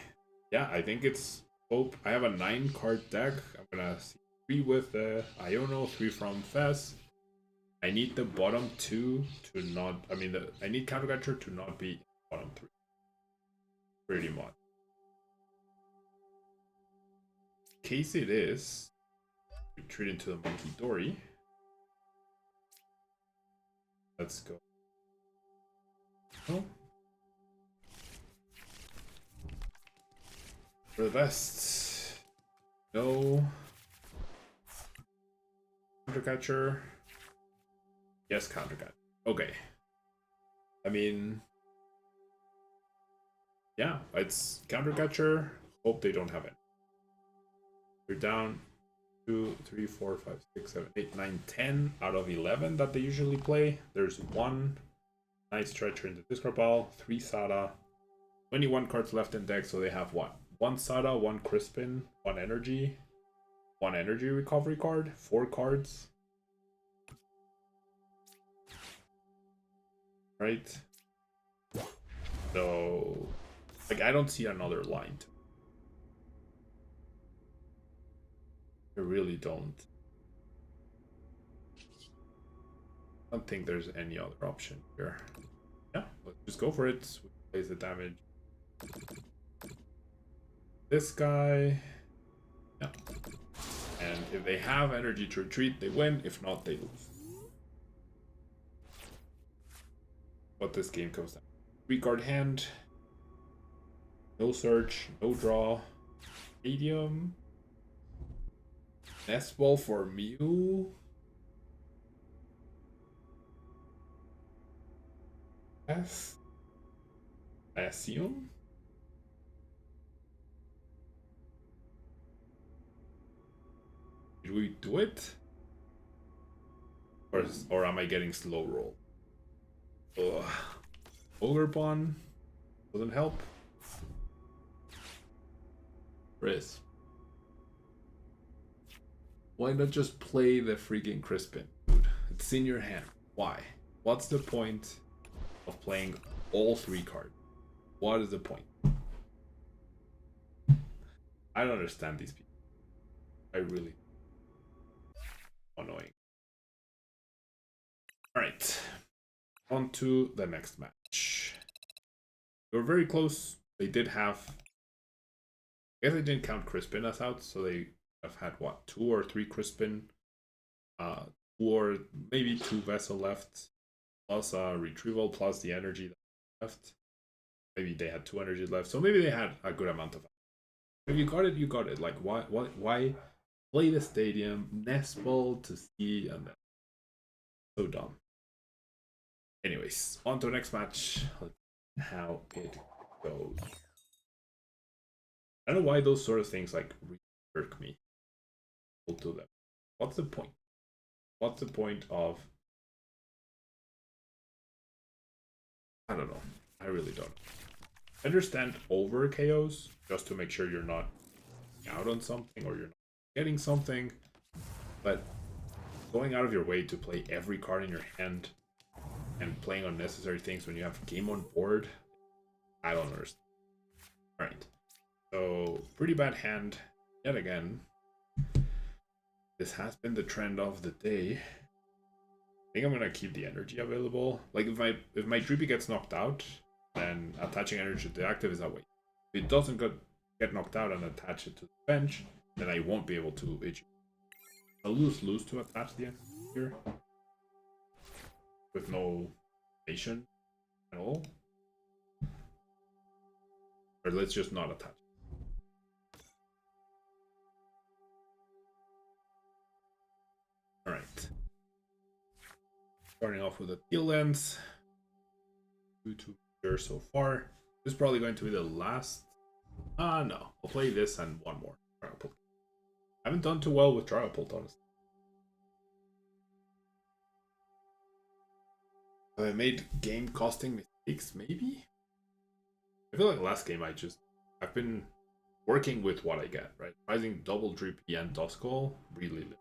Yeah, I think it's hope. I have a 9-card deck. I'm gonna see 3 with Iono, 3 from Fez. I need the bottom 2 to not. I mean, I need Counter Catcher to not be bottom 3. Pretty much. In case it is, retreat into the Monkey Dory. Let's go. Oh. For the best. No. Counter Catcher. Yes, Counter Catcher. Okay. I mean, yeah, it's Counter Catcher. Hope they don't have it. You're down 2, 3, 4, 5, 6, 7, 8, 9, 10 out of 11 that they usually play. There's 1 Night Stretcher in the discard pile, 3 Sada, 21 cards left in deck, so they have what? 1 Sada, 1 Crispin, 1 Energy, 1 Energy Recovery card, 4 cards. Right? So, like, I don't see another line. I really don't. I don't think there's any other option here. Yeah, let's just go for it. Plays the damage. This guy. Yeah. And if they have energy to retreat, they win. If not, they lose. What this game comes down. 3-card hand. No search, no draw. Stadium. Nest Ball for Mew. Yes. Assume. Did we do it? Or am I getting slow roll? Ugh. Ogre Pawn doesn't help. Riz. Why not just play the freaking Crispin, dude? It's in your hand. Why? What's the point of playing all 3 cards? What is the point? I don't understand these people. I really annoying. Alright. On to the next match. They were very close. They did have... I guess they didn't count Crispin as out, so they have had, what, 2 or 3 Crispin? 2 or maybe 2 Vessel left. Plus Retrieval, plus the energy left. Maybe they had 2 energy left, so maybe they had a good amount of... If you got it, you got it. Like, why play the stadium, Nest Ball to see, and then... So dumb. Anyways, on to the next match. Let's see how it goes. I don't know why those sort of things like irk me. We'll do them. What's the point? What's the point of... I don't know. I really don't. I understand over KOs just to make sure you're not out on something or you're not getting something, but going out of your way to play every card in your hand and playing unnecessary things when you have game on board, I don't understand. Alright. So, pretty bad hand yet again. This has been the trend of the day. I think I'm gonna keep the energy available. Like if my Drippy gets knocked out, then attaching energy to the active is a waste. If it doesn't get knocked out and attach it to the bench, then I won't be able to itch. I'll lose to attach the end here. With no nation at all. Or let's just not attach. Alright. Starting off with a teal lens. 2 here so far. This is probably going to be the last. No. I'll play this and one more. I haven't done too well with Dragapult, honestly. Have I made game costing mistakes? Maybe? I feel like last game I've been working with what I get, right? Rising double Drippy and Duskull really lit.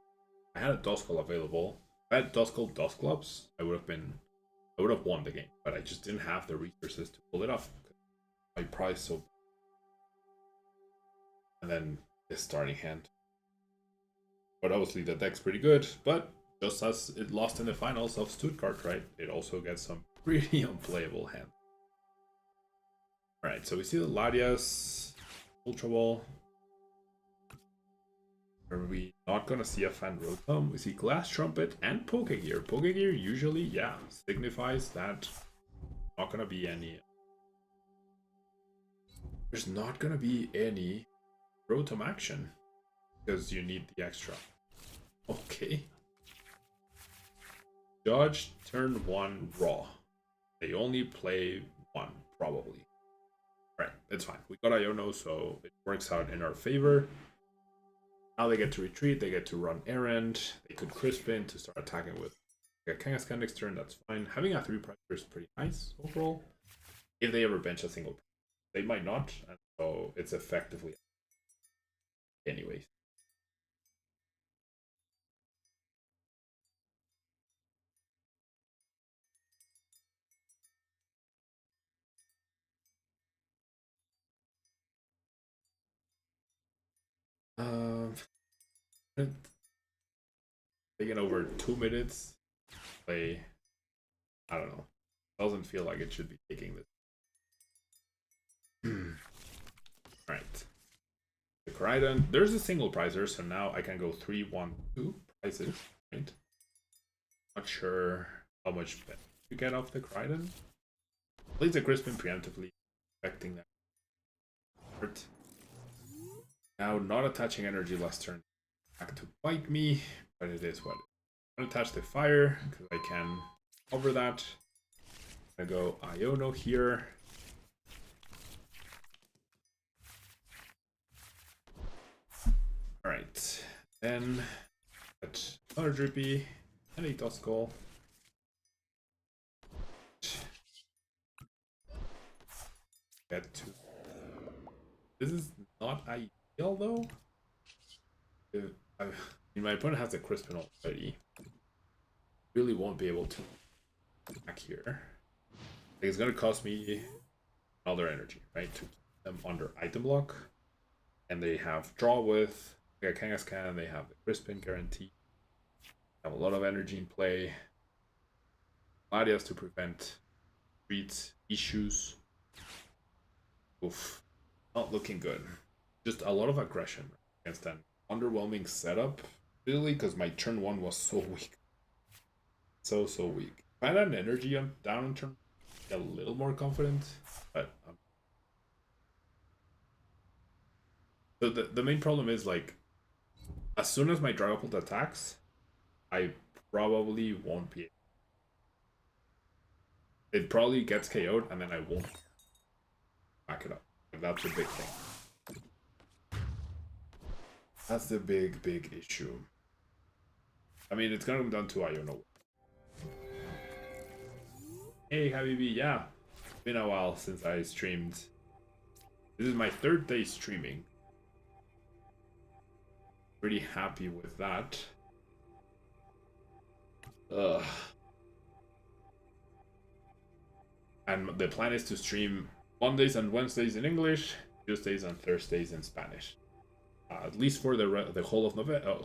I had a Duskull available. If I had Duskull Dusclops, I would have won the game, but I just didn't have the resources to pull it off. My price so. And then this starting hand. But obviously the deck's pretty good, but just as it lost in the finals of Stuttgart, right? It also gets some pretty unplayable hands. Alright, so we see the Latias, Ultra Ball. Are we not gonna see a Fan Rotom? We see Glass Trumpet and Pokegear. Pokegear usually, yeah, signifies that not gonna be any. There's not gonna be any Rotom action because you need the extra. Okay. Judge turn 1 raw. They only play 1, probably. Right, it's fine. We got Iono, so it works out in our favor. Now they get to retreat, they get to run errand, they could Crispin to start attacking with Kangaskhan next turn, that's fine. Having a 3-pricer is pretty nice overall. If they ever bench a single price. They might not, and so it's effectively anyways. Taking over 2 minutes. Play. I don't know. Doesn't feel like it should be taking this. Alright. The Koraidon. There's a single pricer, so now I can go 3, 1, 2 prices. Right? Not sure how much you get off the Koraidon. Plays the Crispin preemptively, affecting that. Now, not attaching energy last turn back to bite me, but it is what it is. I'm gonna attach the fire because I can cover that. I'm gonna go Iono here. Alright, then get another Drippy and a Duskull. Get to. This is not ideal though. I mean, my opponent has a Crispin already. Really won't be able to attack here. Like, it's gonna cost me another energy, right? To keep them under item block. And they have draw with Kangaskhan, they have the Crispin guarantee. Have a lot of energy in play. Latias to prevent streets issues. Oof. Not looking good. Just a lot of aggression against an underwhelming setup. Really, because my turn 1 was so weak. So weak. If I had an energy on down on turn, a little more confident. But the main problem is, like, as soon as my Dragapult attacks, I probably won't be. It probably gets KO'd and then I won't back it up. And that's a big thing. That's the big issue. I mean, it's gonna come down to Iono. Hey, Habibi, yeah. It's been a while since I streamed. This is my 3rd day streaming. Pretty happy with that. And the plan is to stream Mondays and Wednesdays in English, Tuesdays and Thursdays in Spanish, at least for the whole of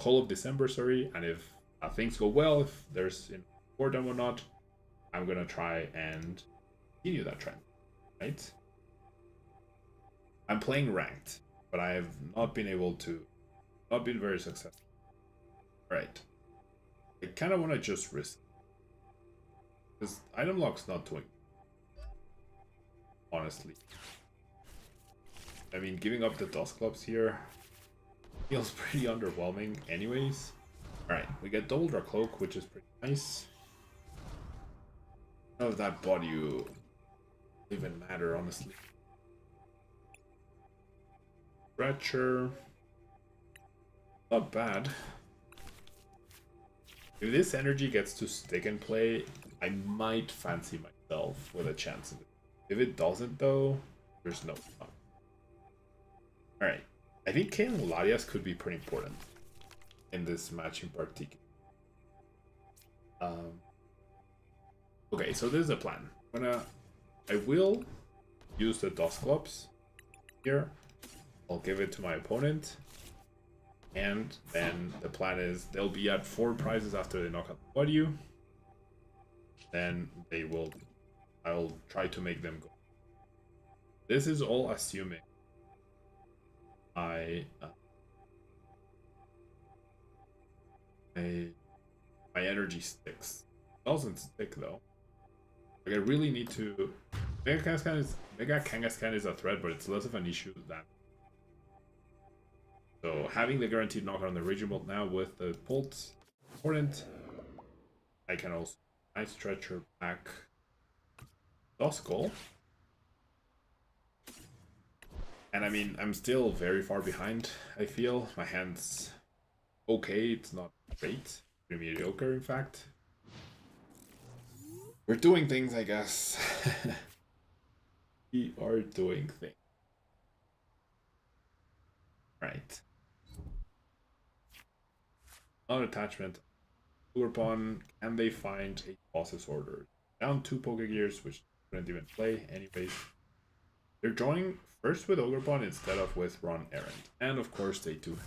whole of December. Sorry, and if things go well, if there's support and whatnot, I'm gonna try and continue that trend. Right? I'm playing ranked, but I have not been very successful. Right. I kind of want to just risk, because item lock's not doing, honestly. I mean, giving up the Dust Clubs here feels pretty underwhelming anyways. Alright, we get Double Draw Cloak, which is pretty nice. None of that body even matter, honestly. Stretcher. Not bad. If this energy gets to stick and play, I might fancy myself with a chance of it. If it doesn't, though, there's no fun. Alright. I think Kaelin Larias could be pretty important in this match in particular. Okay, so this is a plan. I will use the Dust Clubs here. I'll give it to my opponent. And then the plan is they'll be at 4 prizes after they knock out the body. Then I'll try to make them go. This is all assuming my energy sticks. It doesn't stick though. Like I really need to. Mega Kangaskhan is a threat, but it's less of an issue than. So having the guaranteed knockout on the Raging Bolt now with the Bolt important. I can also nice stretcher back Duskull. And I mean, I'm still very far behind, I feel. My hand's okay, it's not great. Pretty mediocre, in fact. We're doing things, I guess. We are doing things. Right. Another attachment. Uberpawn, can they find a boss's order? Down 2 Pokegears, which they couldn't even play anyways. They're drawing first with Ogrepawn instead of with Ron Errand. And of course they do.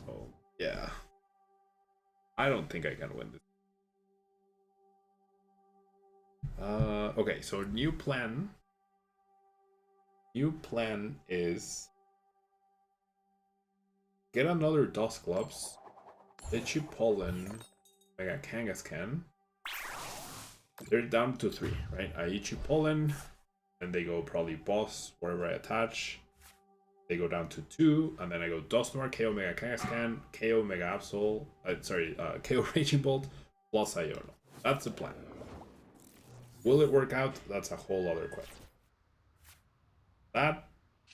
Oh, yeah. I don't think I can win this. Okay, so new plan. New plan is get another Dust Gloves. Itchy Pollen, Mega Kangaskhan. They're down to 3, right? I Itchy Pollen, and they go probably Boss wherever I attach. They go down to 2, and then I go Dusknoir, KO Mega Kangaskhan, KO Mega Absol, KO Raging Bolt, plus Iono. That's the plan. Will it work out? That's a whole other question. That's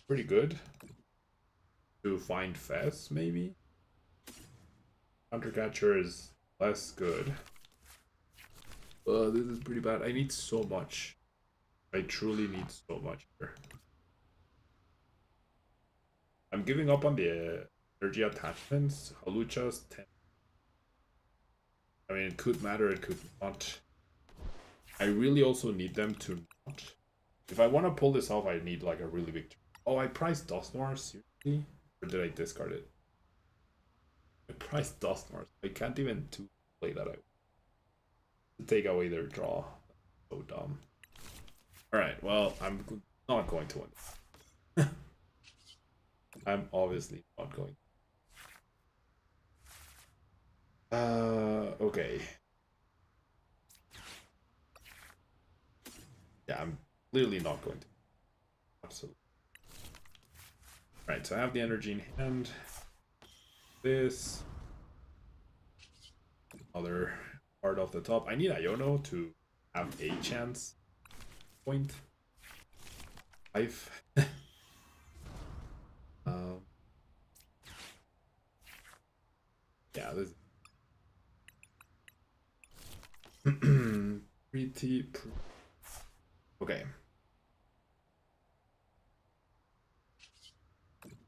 pretty good. To find Fez, maybe? Countercatcher is less good. This is pretty bad. I need so much. I truly need so much here. I'm giving up on the energy attachments. Halucha's 10. I mean, it could matter, it could not. I really also need them to not. If I want to pull this off, I need like a really big. Oh, I priced Dusknoir, seriously? Or did I discard it? I priced Dusknoir. I can't even play that out. To take away their draw. So dumb. Alright, well, I'm not going to win. I'm obviously not going. Okay. Yeah, I'm clearly not going to. Absolutely. Right, so I have the energy in hand. This. Other part off the top. I need Iono to have a chance. Point. 5. Yeah, this is pretty. Okay.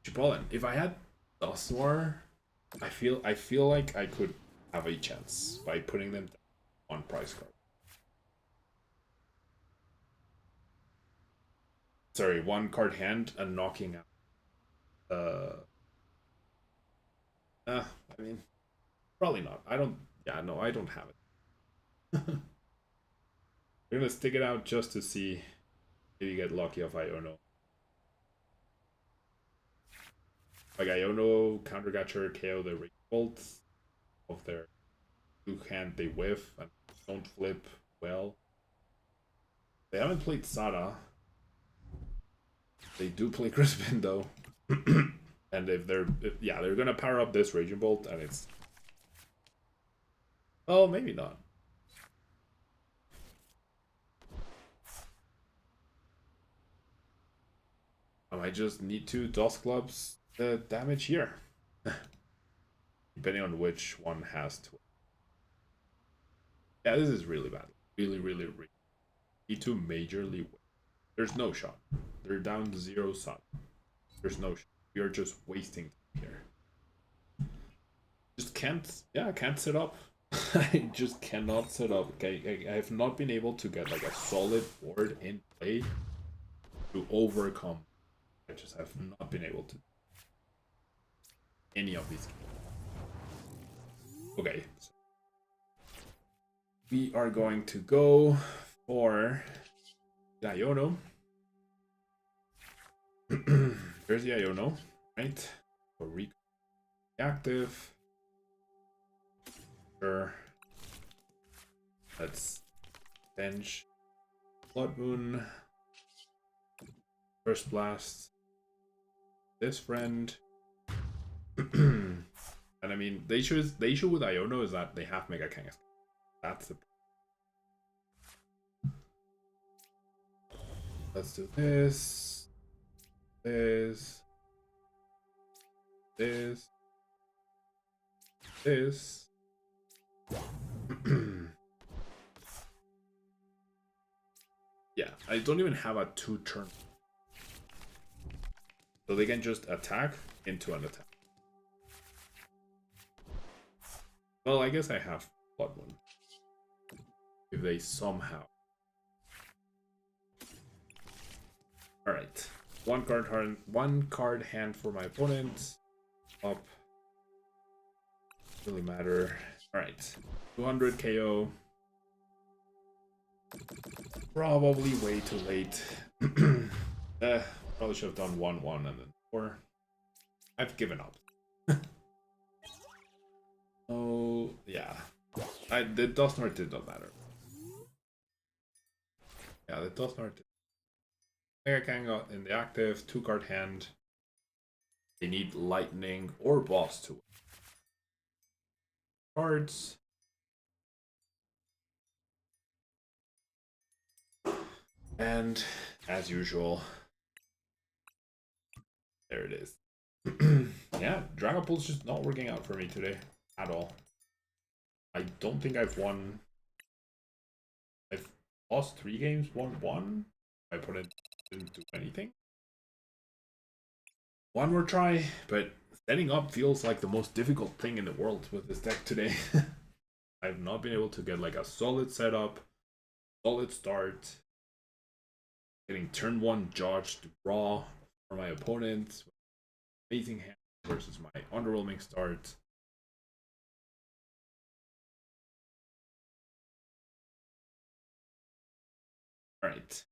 Chipotlin. If I had Dusknoir, I feel like I could have a chance by putting them on price card. Sorry, one card hand and knocking out. I mean, probably not. I don't. Yeah, no, I don't have it. We're gonna stick it out just to see if you get lucky off Iono. Like Iono, Countercatcher, KO the Rage Bolts of their two hand they whiff and don't flip well. They haven't played Sada. They do play Crispin though. And yeah, they're gonna power up this Raging Bolt and it's... Oh, maybe not. I might just need to Dust Clubs the damage here. Depending on which one has to. Yeah, this is really bad. Really, really, really. Need to majorly win. There's no shot. They're down to 0 shot. There's no shot. We are just wasting here. Just can't, yeah, I can't set up. I just cannot set up. Okay, I have not been able to get like a solid board in play to overcome. I just have not been able to any of these games. Okay, so we are going to go for Iono. There's the Iono, right? For reactive. Sure. Let's bench Blood Moon. First Blast. This friend. And I mean, the issue with Iono is that they have Mega Kangaskhan. That's the. Let's do this. This. This. This. Yeah, I don't even have a 2-turn. So they can just attack into an attack. Well, I guess I have Blood Moon. If they somehow. Alright. One card hand for my opponent. Up. Really matter. Alright. 200 KO. Probably way too late. Probably should have done 1-1 and then 4. I've given up. Oh, yeah. The Dustnort did not matter. Yeah, the Dustnort did. Mega Kanga in the active, 2-card hand. They need Lightning or Boss to win. Cards. And, as usual, there it is. Yeah, Dragapult's just not working out for me today at all. I don't think I've won. I've lost 3 games, won 1. My opponent didn't do anything. One more try, but setting up feels like the most difficult thing in the world with this deck today. I've not been able to get like a solid setup, solid start. Getting turn 1 judged raw for my opponent. Amazing hand versus my underwhelming start. Alright.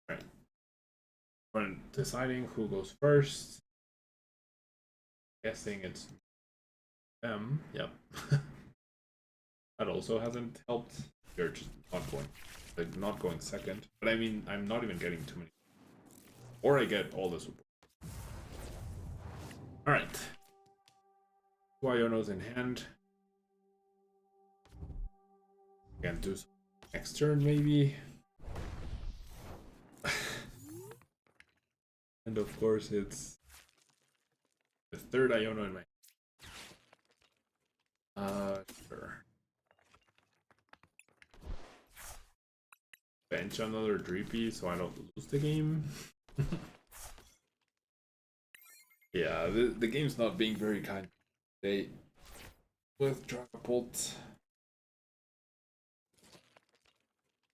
Right. When deciding who goes first, guessing it's them. Yep. That also hasn't helped. They're just not going, like not going second. But I mean, I'm not even getting too many. Or I get all the support. All right. 2 Ionos in hand. Can do some next turn maybe. And of course it's the 3rd Iono in my Sure. Bench another Dreepy so I don't lose the game. Yeah, the game's not being very kind today with Dragapult.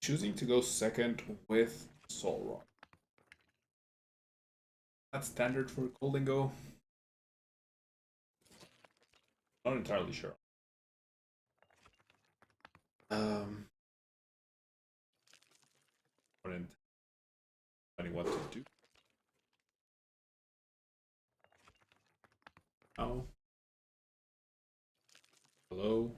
Choosing to go second with Soul Rock. That's standard for Golden Go. Not entirely sure. Finding what to do. Oh. Hello.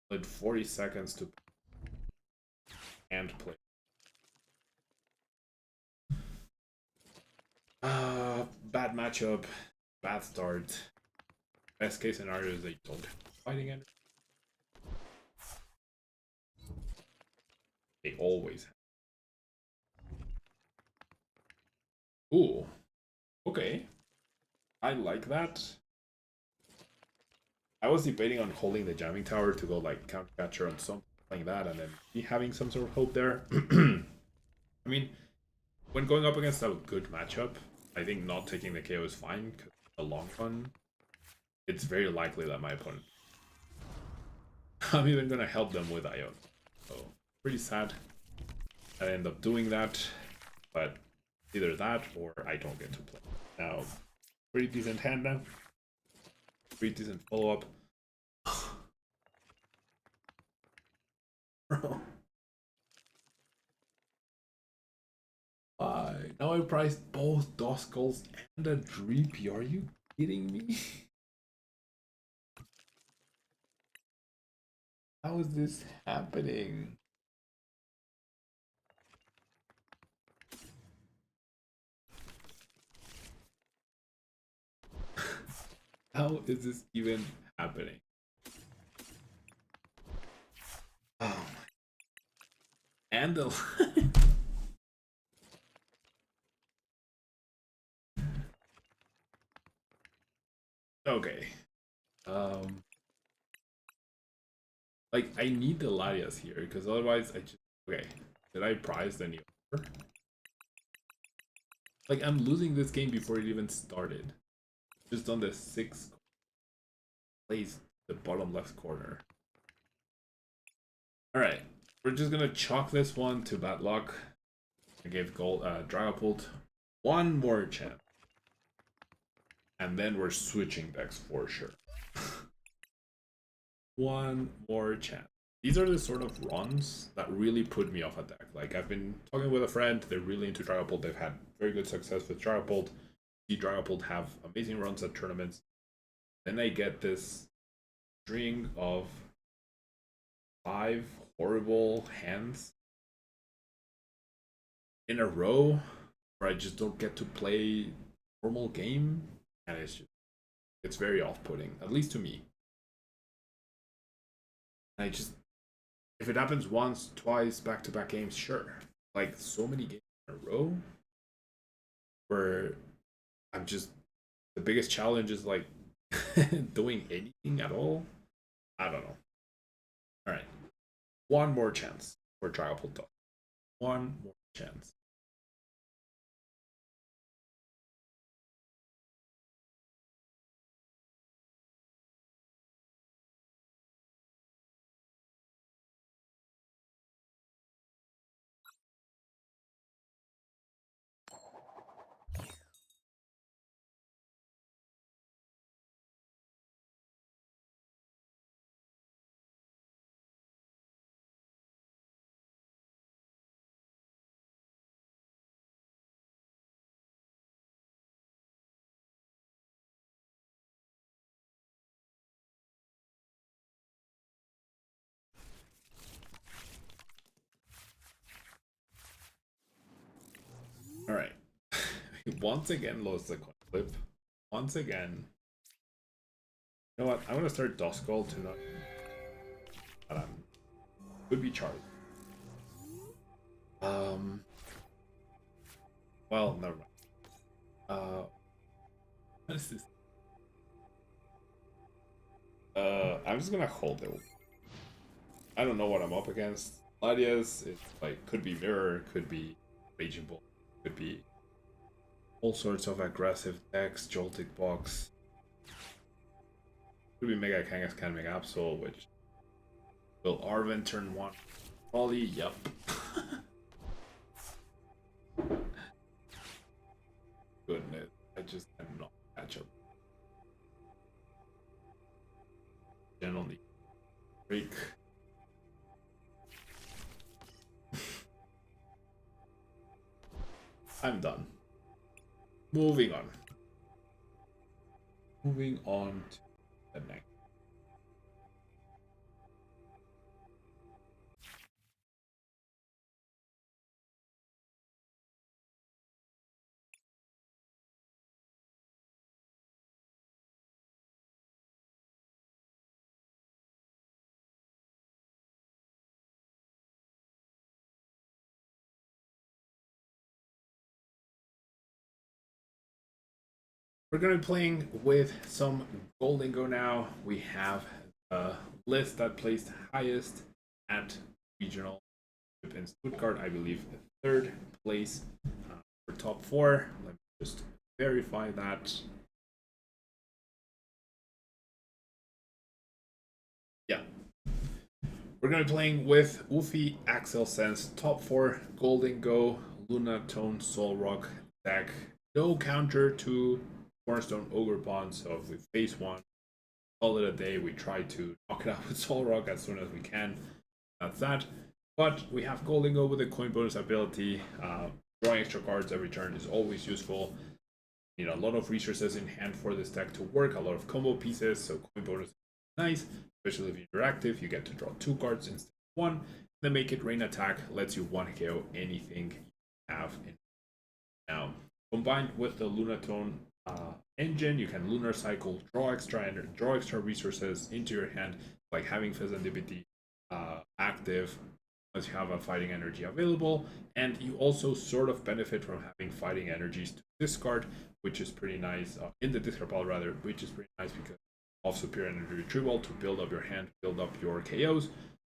Played 40 seconds to and play. Bad matchup, bad start. Best case scenario is they don't fighting energy. They always have. Ooh. Okay. I like that. I was debating on holding the jamming tower to go like counter catcher on something like that and then be having some sort of hope there. I mean, when going up against a good matchup, I think not taking the KO is fine because in the long run, it's very likely that my opponent. I'm even gonna help them with Ion. So pretty sad. I end up doing that, but either that or I don't get to play. Now, pretty decent hand now. Pretty decent follow up. Bro. Now I priced both Doskulls and a Dreepy. Are you kidding me? How is this happening? How is this even happening? Oh my. And the okay. Like I need the Larias here because otherwise I just okay. Did I prize the new offer? Like I'm losing this game before it even started. Just on the 6th place, the bottom left corner. Alright. We're just gonna chalk this one to bad luck. I gave Dragapult one more chance. And then we're switching decks for sure. One more chance. These are the sort of runs that really put me off a deck. Like I've been talking with a friend, they're really into Dragapult. They've had very good success with Dragapult. See Dragapult have amazing runs at tournaments. Then I get this string of 5 horrible hands in a row where I just don't get to play normal game, and it's very off-putting, at least to me. And I just if it happens once, twice, back-to-back games, sure. Like so many games in a row where I'm just the biggest challenge is like doing anything at all. I don't know. All right, one more chance for Dragapult Dog. One more chance. All right. Once again, lost the coin flip. Once again. You know what? I'm gonna start Doskull to not. Could be Charlie. Well, never mind. What is this? I'm just gonna hold it. I don't know what I'm up against. Ladia's, it's like, could be Mirror, could be Raging Bull, could be all sorts of aggressive decks, Jolted Box. Could be Mega Kangaskhan Mega Absol, which will Arven turn 1. Probably, yup. Goodness, I just cannot catch up. Generally, break. I'm done. Moving on. Moving on to the next. We're going to be playing with some Golden Go now. We have a list that placed highest at regional in Stuttgart, I believe, third place for top 4. Let me just verify that. Yeah. We're going to be playing with Ufi, Axel Sense, top 4, Golden Go, Luna Tone, Soul Rock deck. No counter to Cornerstone Ogre Bond, so if we face one, call it a day. We try to knock it out with Soul Rock as soon as we can. That's that. But we have Golden Go with a coin bonus ability. Drawing extra cards every turn is always useful. You know, a lot of resources in hand for this deck to work, a lot of combo pieces, so coin bonus is nice, especially if you're active. You get to draw 2 cards instead of 1. Then make it rain attack, lets you 1 KO anything you have in. Now, combined with the Lunatone engine, you can lunar cycle, draw extra resources into your hand, like having Fezandipity active as you have a fighting energy available, and you also sort of benefit from having fighting energies to discard, which is pretty nice in the discard pile rather, which is pretty nice because of superior energy retrieval to build up your hand, build up your KOs.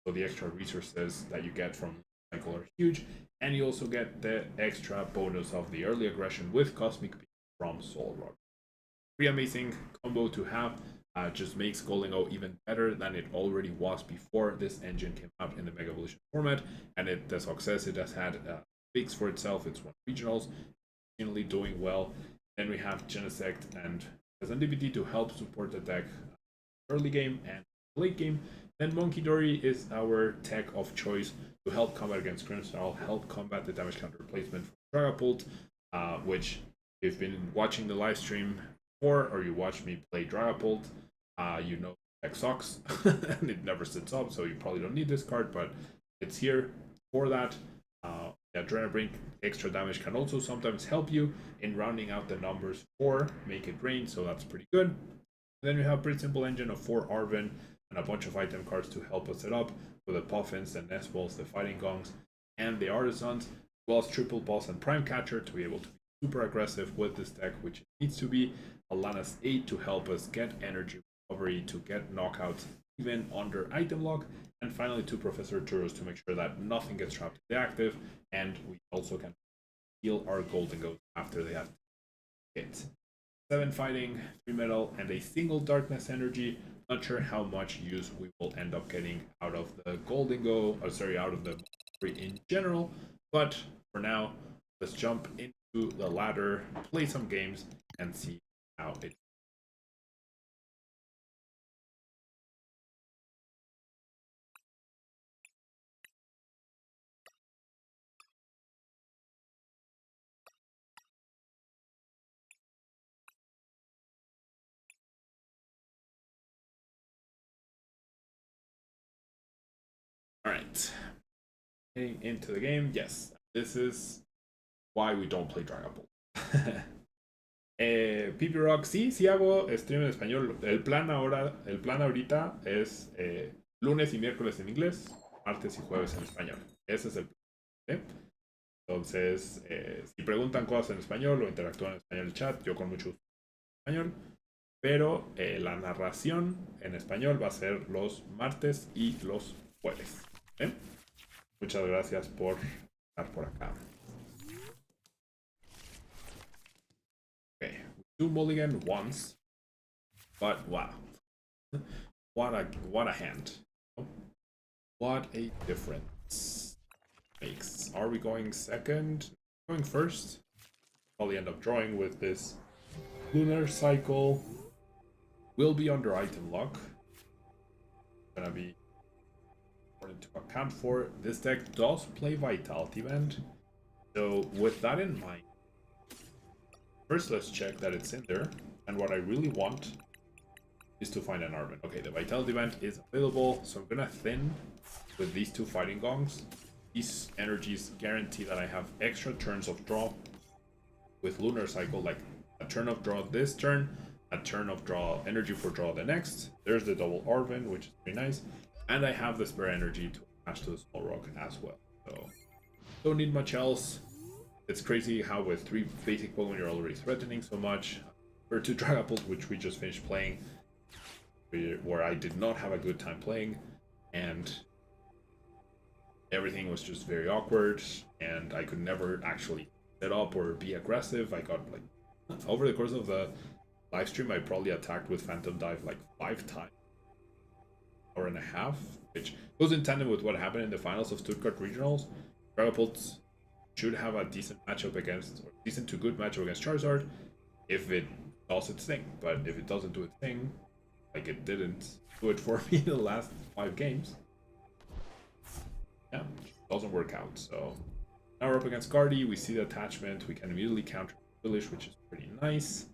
So the extra resources that you get from cycle are huge, and you also get the extra bonus of the early aggression with Cosmic Beam from Soul Rock. Pretty amazing combo to have. Just makes Golden Go even better than it already was before this engine came out in the Mega Evolution format, and the success it has had speaks for itself. It's won regionals, generally doing well. Then we have Genesect and Serendipity to help support the deck early game and late game. Then Monkey Dory is our tech of choice to help combat against Grimsnarl, help combat the damage counter replacement from Dragapult, which if you've been watching the live stream before or you watch me play Dragapult, you know deck sucks and it never sits up, so you probably don't need this card, but it's here for that. Adrenaline Brink extra damage can also sometimes help you in rounding out the numbers for Make It Rain, so that's pretty good. And then we have a pretty simple engine of 4 Arven and a bunch of item cards to help us set up with the Puffins, the Nest Balls, the Fighting Gongs, and the Artisans, as well as Triple Boss and Prime Catcher to be able to be super aggressive with this deck, which needs to be. Alanas 8 to help us get energy recovery, to get knockouts even under item lock, and finally 2 Professor Turos to make sure that nothing gets trapped in the active, and we also can heal our Golden Goats after they have hit. 7 fighting, 3 metal, and a single darkness energy. Not sure how much use we will end up getting out of the Golden Go, out of the in general, but for now, let's jump into the ladder, play some games, and see how it. Alright. Getting into the game, yes. This is why we don't play Dragon Ball. Pipi Rock, sí, sí hago stream en español. El plan ahorita es lunes y miércoles en inglés, martes y jueves en español. Ese es el plan. Entonces, si preguntan cosas en español o interactúan en español en el chat, yo con mucho gusto español, pero la narración en español va a ser los martes y los jueves. ¿Eh? Muchas gracias por estar por acá. Okay, we do mulligan once, but wow, what a hand! What a difference makes. Are we going second? Going first? Probably end up drawing with this lunar cycle. Will be under item lock. Gonna be important to account for. This deck does play Vitality Band, so with that in mind, first let's check that it's in there. And what I really want is to find an Armin. Okay, the Vitality Band is available, so I'm gonna thin with these two Fighting Gongs. These energies guarantee that I have extra turns of draw with Lunar Cycle, like a turn of draw this turn, a turn of draw energy for draw the next. There's the double Arvin, which is pretty nice. And I have the spare energy to attach to the Small Rock as well. So don't need much else. It's crazy how with 3 basic Pokemon you're already threatening so much. Or 2 Dragapult, which we just finished playing, where I did not have a good time playing, and everything was just very awkward, and I could never actually set up or be aggressive. I got like, over the course of the live stream, I probably attacked with Phantom Dive like 5 times, hour and a half, which goes in tandem with what happened in the finals of Stuttgart Regionals. Dragapult should have a decent matchup against, or decent to good matchup against Charizard, if it does its thing. But if it doesn't do its thing, like it didn't do it for me in the last 5 games, yeah, it doesn't work out. So now we're up against Guardy. We see the attachment. We can immediately counter Village, which is pretty nice.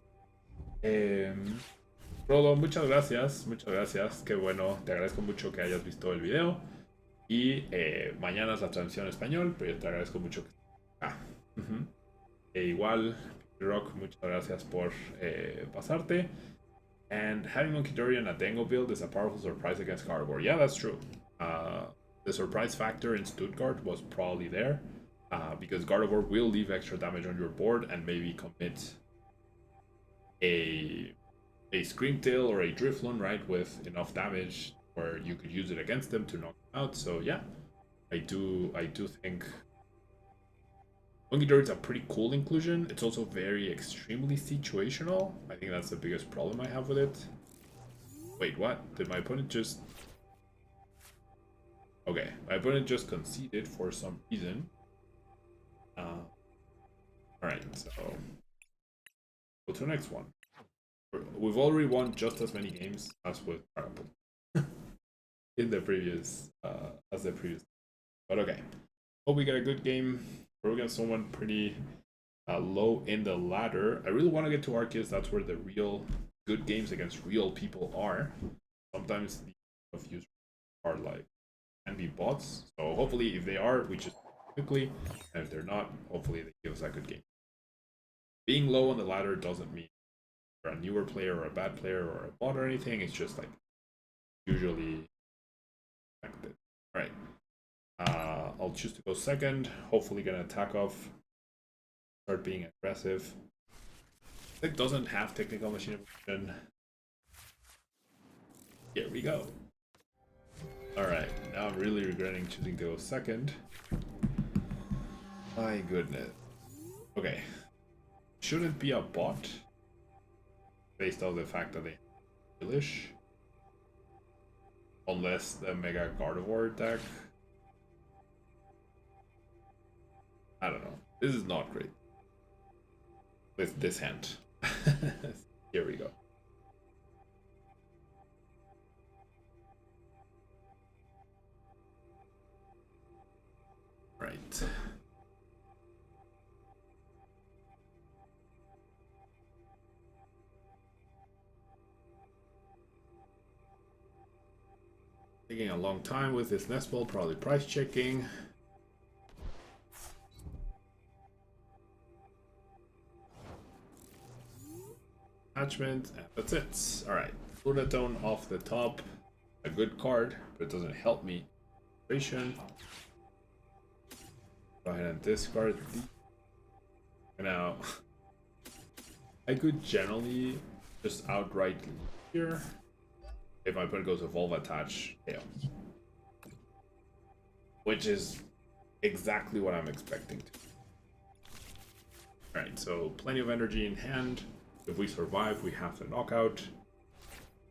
Rodo, muchas gracias. Muchas gracias. Qué bueno. Te agradezco mucho que hayas visto el video. Y mañana es la transmisión en español, pero yo te agradezco mucho que estés acá. Igual, Rock, muchas gracias por pasarte. And having Monkey Dorian a Dango build is a powerful surprise against Gardevoir. Yeah, that's true. The surprise factor in Stuttgart was probably there, because Gardevoir will leave extra damage on your board and maybe commit a Screamtail or a Drifloon, right, with enough damage where you could use it against them to knock them out. So yeah, I do think Monkey Dorian's a pretty cool inclusion. It's also very extremely situational. I think that's the biggest problem I have with it. Wait, what? Did my opponent just... Okay, my opponent just conceded for some reason. Alright, so go to the next one. We've already won just as many games as with Dragapult in the previous, But okay, hope we get a good game. We're against someone pretty low in the ladder. I really want to get to Arceus. That's where the real good games against real people are. Sometimes the of users are like, can be bots. So hopefully if they are, we just quickly. And if they're not, hopefully they give us a good game. Being low on the ladder doesn't mean you're a newer player or a bad player or a bot or anything. It's just like usually expected. Alright. I'll choose to go second. Hopefully gonna attack off. Start being aggressive. Deck doesn't have technical machine evolution. Here we go. Alright, now I'm really regretting choosing to go second. My goodness. Okay. Shouldn't be a bot. Based on the fact that they have Delish. Unless the Mega Gardevoir deck. I don't know. This is not great. With this hand. Here we go. Right. Taking a long time with this nest ball, probably price checking. Attachment, and that's it. Alright, Lunatone off the top. A good card, but it doesn't help me. Go ahead and discard these. Now, I could generally just outright here. If my opponent goes Evolve Attach, KO. Which is exactly what I'm expecting to. Alright, so plenty of energy in hand. If we survive, we have the knockout.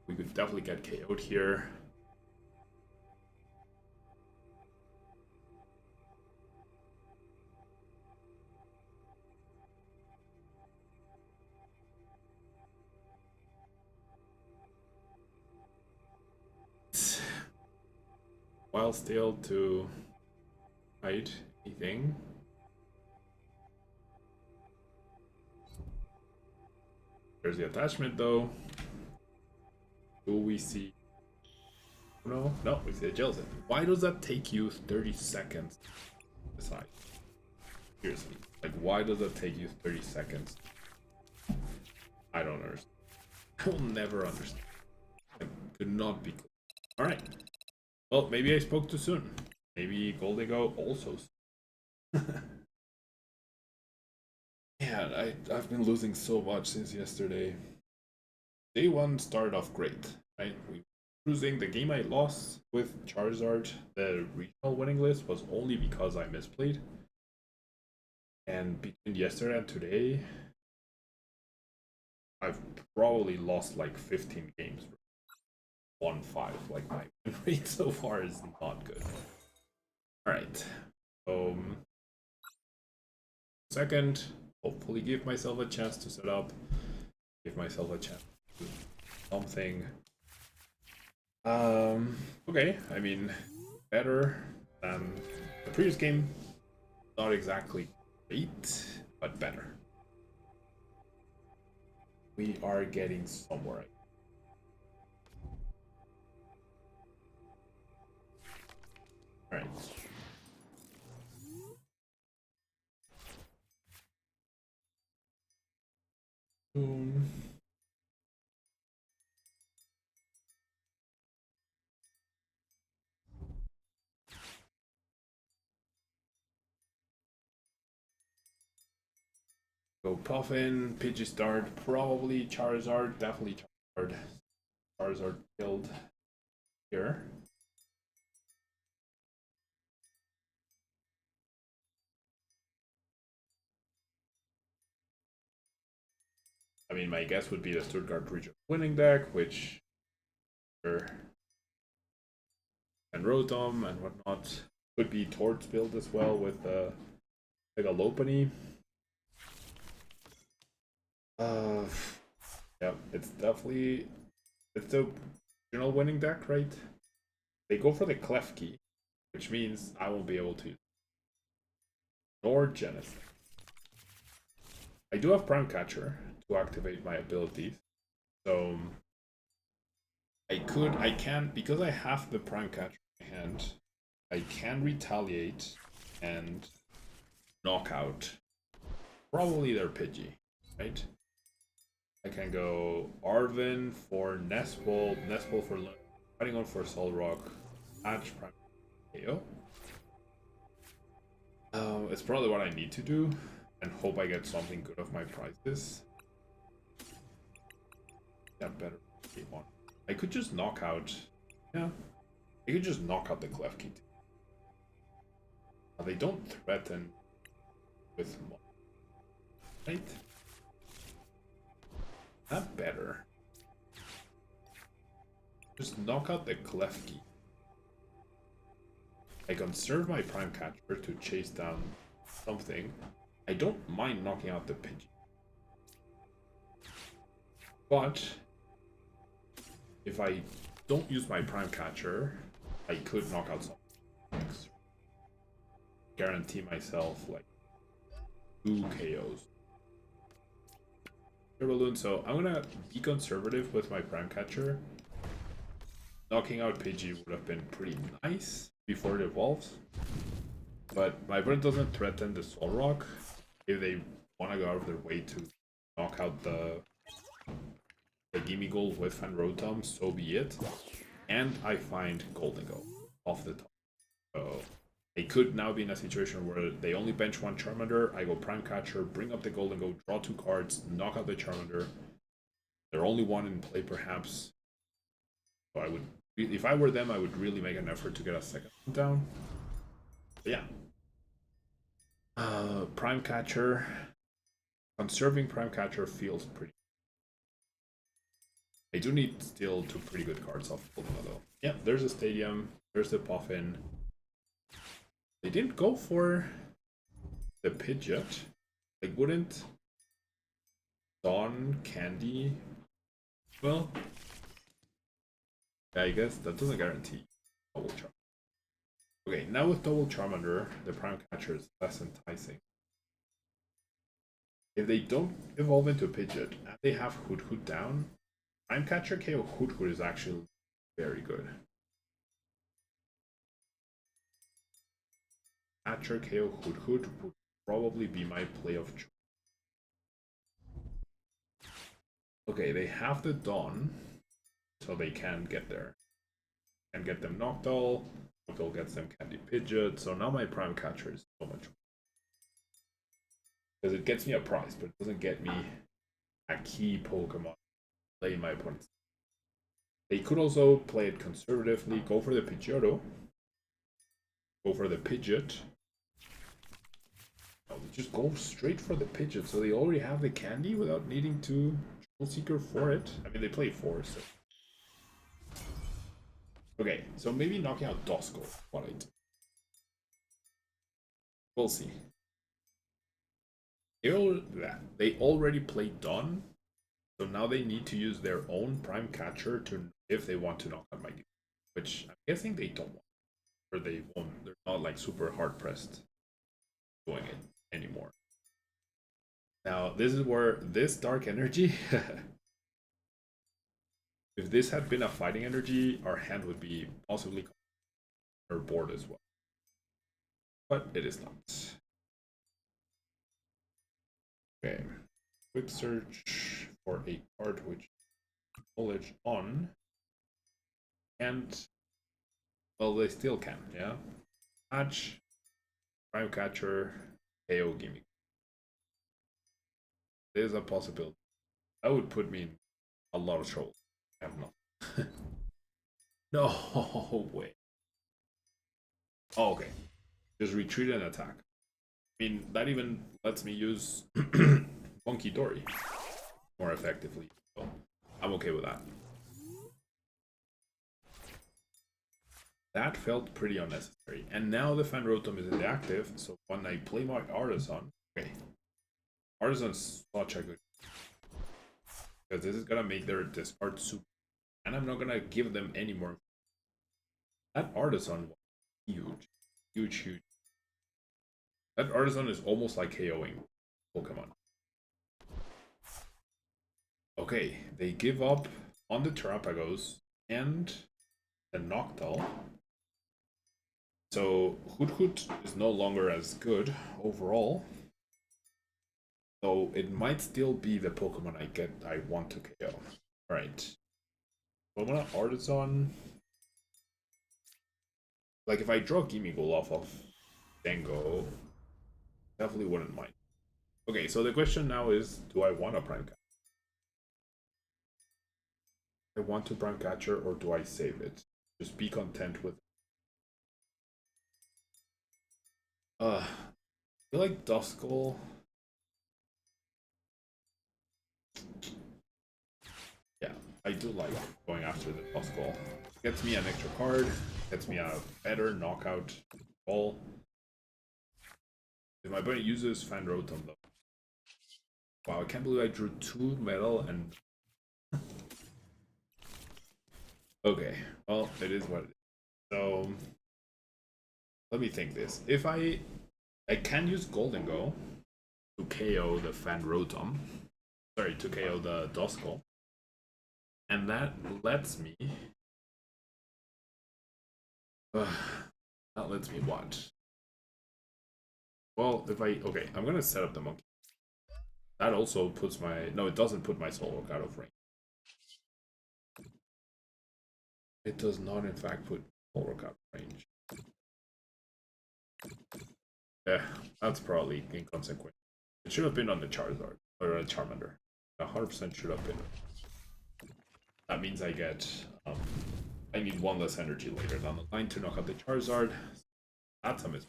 We could definitely get KO'd here. While still to hide anything. There's the attachment though. Do we see? No, we see a Jelson. Why does that take you 30 seconds to decide? Seriously, like why does that take you 30 seconds? I don't understand. I will never understand. It could not be clear. Alright. Well, maybe I spoke too soon. Maybe Goldigo also. Yeah, I've been losing so much since yesterday. Day one started off great, right? We were losing. The game I lost with Charizard, the regional winning list, was only because I misplayed. And between yesterday and today, I've probably lost like 15 games. 1-5. Like my win rate so far is not good. Alright. Second, hopefully give myself a chance to set up. Give myself a chance to do something. Okay, I mean, better than the previous game. Not exactly great, but better. We are getting somewhere. Alright. Boom. Go Puffin, Pidgey start, probably Charizard, definitely Charizard. Charizard killed here. I mean, my guess would be the Stuttgart region winning deck, which and Rotom and whatnot. Could be Torts build as well with like a Lopunny. Yeah, it's definitely the regional winning deck, right? They go for the Klefki, which means I won't be able to use nor Genesis. I do have Prime Catcher to activate my abilities, so I can, because I have the Prime Catcher in my hand, I can retaliate and knock out probably their Pidgey, right? I can go Arvin for Nestball, Nestball for Fighting On for Solrock, Hatch Prime KO. It's probably what I need to do, and hope I get something good of my prizes. That better be one. I could just knock out. Yeah, I could just knock out the Klefki. They don't threaten with one, right? That better. Just knock out the Klefki. I conserve my Prime Catcher to chase down something. I don't mind knocking out the Pidgey. But if I don't use my Prime Catcher, I could knock out something. Guarantee myself like 2 KOs. Balloon, so I'm gonna be conservative with my Prime Catcher. Knocking out Pidgey would have been pretty nice before it evolves. But my opponent doesn't threaten the Solrock. If they want to go out of their way to knock out the Gimme Gold with Fan Rotom, so be it. And I find Goldigo off the top. So they could now be in a situation where they only bench one Charmander, I go Prime Catcher, bring up the Goldigo, draw 2 cards, knock out the Charmander, They're only one in play, perhaps. So I would, if I were them, I would really make an effort to get a second one down. But yeah. Prime Catcher. Conserving Prime Catcher feels pretty. I do need still two pretty good cards off Pokemon though. Yeah, there's a Stadium. There's the Puffin. They didn't go for the Pidgeot. Like, wouldn't Dawn Candy? Well, yeah, I guess that doesn't guarantee Double Charm. Okay, now with Double Charmander, the Prime Catcher is less enticing. If they don't evolve into a Pidgeot and they have Hoot Hoot down, Prime Catcher KO Hoot Hoot is actually very good. Catcher KO Hoot Hoot would probably be my play of choice. Okay, they have the Dawn, so they can get there. And get them Noctowl. Noctowl gets them Candy Pidgeot, so now my Prime Catcher is so much. Because it gets me a prize, but it doesn't get me a key Pokemon play my opponents. They could also play it conservatively, go for the Pidgeotto, go for the Pidgeot. No, just go straight for the Pidgeot, so they already have the candy without needing to Jewel Seeker for it. I mean, they play 4, so. Okay, so maybe knocking out Dosco, what I do. We'll see. They already played Dawn, so now they need to use their own Prime Catcher to if they want to knock out my game, which I'm guessing they don't want, or they won't. They're not like super hard pressed doing it anymore. Now this is where this Dark Energy, if this had been a Fighting Energy, our hand would be possibly our board as well, but it is not. Okay, quick search for a card which knowledge on, and well, they still can, yeah. Match, Prime Catcher, KO Gimmick. There's a possibility. That would put me in a lot of trouble. I have not. No way. Oh, okay. Just retreat and attack. I mean, that even lets me use Funky Dory more effectively. So I'm okay with that. That felt pretty unnecessary. And now the Fan Rotom is in the active, so when I play my Artisan, okay. Artisan's such a good, because this is gonna make their discard super, and I'm not gonna give them any more. That Artisan was huge. Huge. That Artisan is almost like KOing Pokemon. Okay, they give up on the Terrapagos and the Noctowl. So Hoot Hoot is no longer as good overall. So it might still be the Pokemon I want to KO. Alright. So I'm gonna Artisan. Like if I draw Gimmighoul off of Dango, definitely wouldn't mind. Okay, so the question now is, do I want a Prime Catcher? I want to Prime Catcher, or do I save it? Just be content with it. I feel like Duskull. Yeah, I do like going after the Duskull. Gets me an extra card, gets me a better knockout ball. If my opponent uses Fan Rotom though. Wow, I can't believe I drew 2 metal and okay, well, it is what it is. So let me think this. If I can use Golden Go to KO the Fan Rotom. Sorry, to KO the Duskull. And that lets me that lets me what? Well, if I okay, I'm gonna set up the monkey. That also puts my no, it doesn't put my Solrock out of range. It does not, in fact, put Solrock out of range. Yeah, that's probably inconsequential. It should have been on the Charizard or a Charmander. 100% should have been. That means I get I need one less energy later down the line to knock out the Charizard. That's a miss.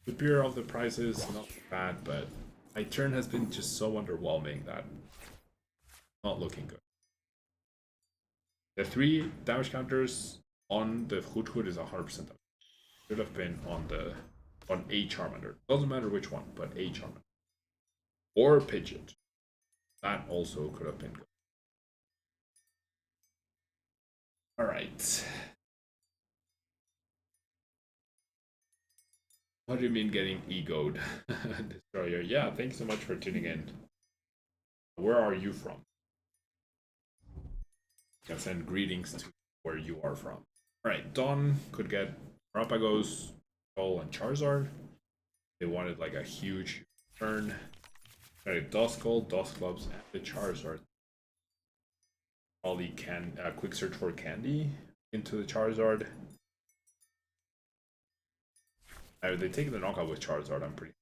Superior of the prices, not bad, but my turn has been just so underwhelming that not looking good. The 3 damage counters on the Hoot is 100%. Should have been on a Charmander. Doesn't matter which one, but a Charmander. Or Pidgeot. That also could have been good. Alright. What do you mean getting egoed? Destroyer. Yeah, thanks so much for tuning in. Where are you from? I can send greetings to where you are from. Alright, Dawn could get Rapagos, Skull, and Charizard. They wanted like a huge turn. Alright, Duskull, Dusclops, and the Charizard. Probably can quick search for candy into the Charizard. They take the knockout with Charizard, I'm pretty.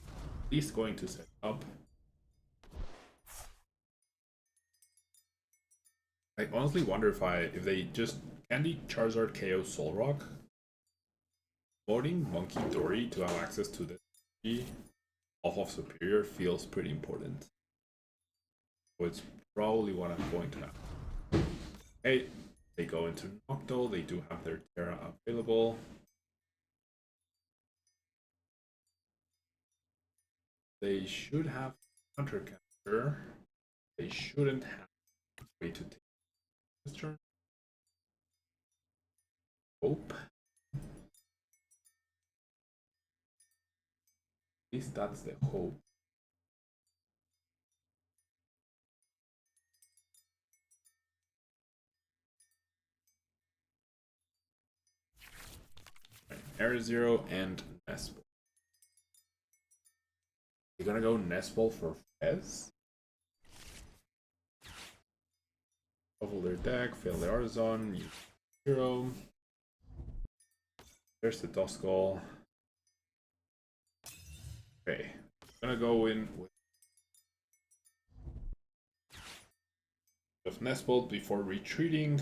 At least going to set up. I honestly wonder if they just candy Charizard KO Solrock. Voting Monkey Dory to have access to the G off of Superior feels pretty important. So it's probably what I'm going to have. Okay, they go into Noctowl, they do have their Terra available. They should have Hunter Capture. They shouldn't have a way to take this turn. Hope. At least that's the hope. Air Zero and Nestball. You're gonna go Nestball for Fez? Shuffle their deck, fail the Artisan, use Hero. There's the Duskull. Okay, I'm gonna go in with Nestball before retreating,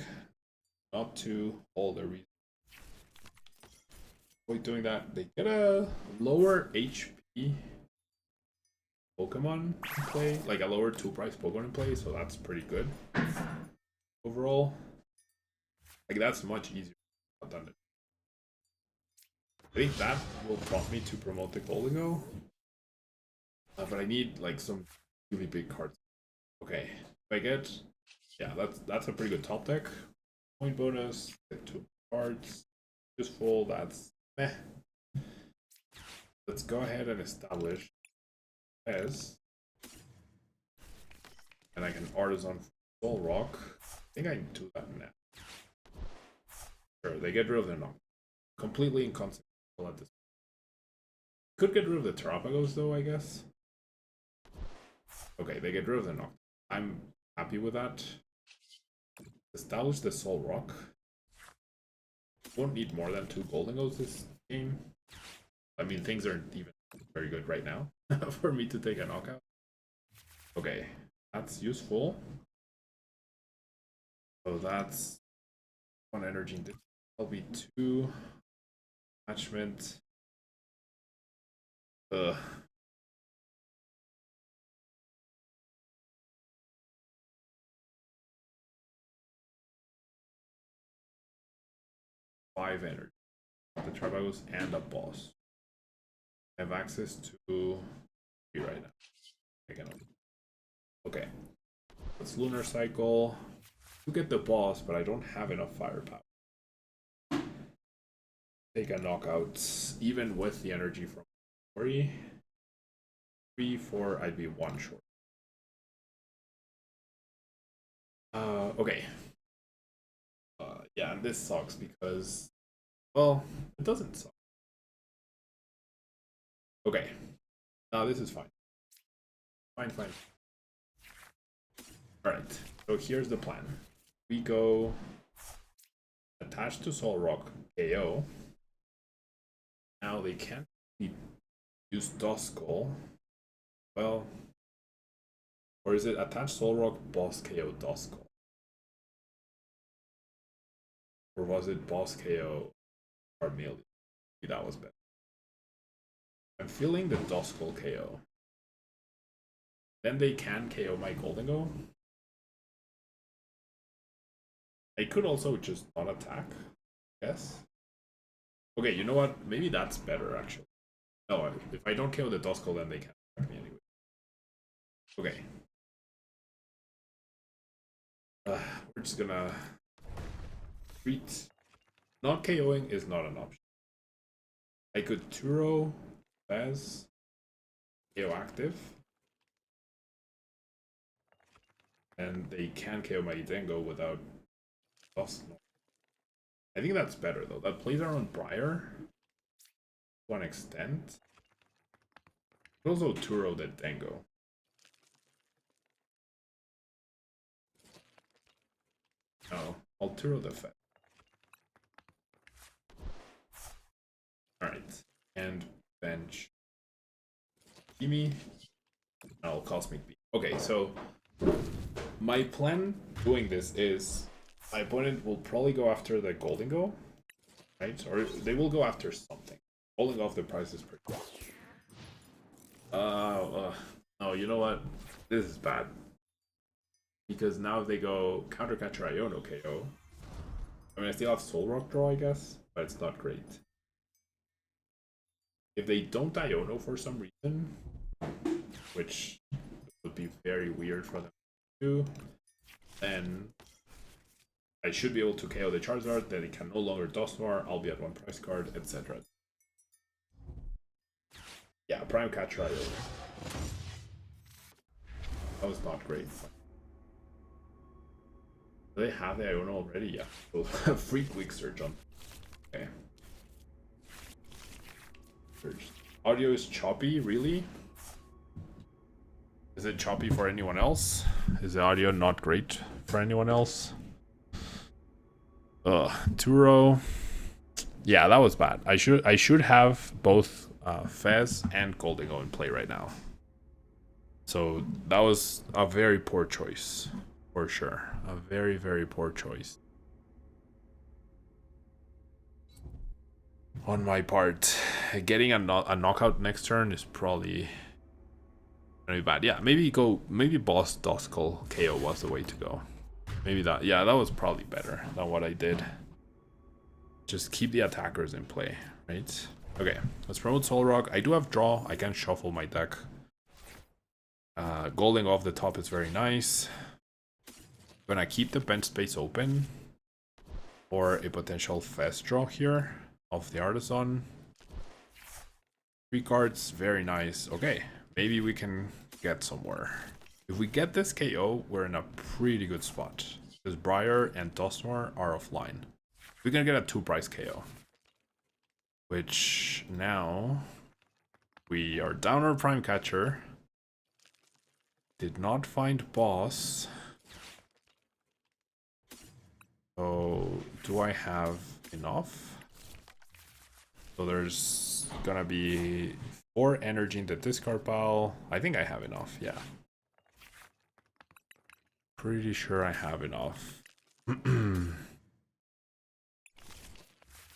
not to all the reasons. Avoid doing that. They get a lower HP Pokemon in play, like a lower 2-price Pokemon in play, so that's pretty good overall. Like that's much easier than it. I think that will prompt me to promote the Goldengo, but I need like some really big cards. Okay, if I get, yeah, that's a pretty good top deck. Point bonus, get 2 cards, useful. That's meh. Let's go ahead and establish as, and I can Artisan Soul Rock. I think I can do that now. Sure, they get rid of their knock. Completely inconsequential at this. Could get rid of the Terrapagos though, I guess. Okay, they get rid of the knock. I'm happy with that. Establish the Soul Rock. Won't need more than 2 Golden this game. I mean, things aren't even very good right now for me to take a knockout. Okay, that's useful. So that's 1 energy. That'll be 2 attachment. 5 energy. The Tribagos and a boss. I have access to you right now. Okay. Let's Lunar Cycle. You get the boss, but I don't have enough firepower. Take a knockout, even with the energy from 3, 4, I'd be 1 short. Okay. Yeah, and this sucks because, well, it doesn't suck. Okay. This is fine. Fine. Alright, so here's the plan. We go attached to Soul Rock KO. Now they can't use Duskull. Well, or is it attach Soul Rock, boss KO Duskull? Or was it boss KO Armelian? Maybe that was better. I'm feeling the Duskull KO. Then they can KO my Goldengo. I could also just not attack, I guess. Okay, you know what? Maybe that's better, actually. No, if I don't KO the Duskull, then they can't attack me anyway. Okay. We're just gonna treat. Not KOing is not an option. I could Turo as KO active. And they can KO my Dengo without Dust. I think that's better though. That plays around Briar to an extent. But also Turo the Dengo. No, I'll Turo the Fed. Alright. And bench Kimi. I'll Cosmic Beam. Okay, so my plan doing this is my opponent will probably go after the Goldengo, right? Or they will go after something. Holding off the price is pretty good. No, you know what? This is bad. Because now if they go Countercatcher Iono KO, I mean, I still have Soul Rock draw, I guess, but it's not great. If they don't Iono for some reason, which would be very weird for them to do, then I should be able to KO the Charizard, then it can no longer Dusknoir, I'll be at 1 price card, etc. Yeah, Prime Catcher Iono. That was not great. Do they have the Iono already? Yeah. So, free Quick Surge on. Okay. Surge. Audio is choppy, really? Is it choppy for anyone else? Is the audio not great for anyone else? Turo. Yeah, that was bad. I should have both Fez and Goldengo in play right now. So that was a very poor choice, for sure. A very, very poor choice on my part. Getting a knockout next turn is probably gonna be bad. Yeah, maybe boss Duskull KO was the way to go. Maybe that. Yeah, that was probably better than what I did. Just keep the attackers in play, right? Okay, let's promote Soul Rock. I do have draw. I can shuffle my deck. Golding off the top is very nice. When I keep the bench space open for a potential fast draw here of the Artisan. 3 cards, very nice. Okay, maybe we can get somewhere. If we get this KO, we're in a pretty good spot. Because Briar and Dusknoir are offline. We're gonna get a 2 price KO. Which now we are down our Prime Catcher. Did not find boss. So do I have enough? So there's gonna be 4 energy in the discard pile. I think I have enough, yeah. Pretty sure I have enough.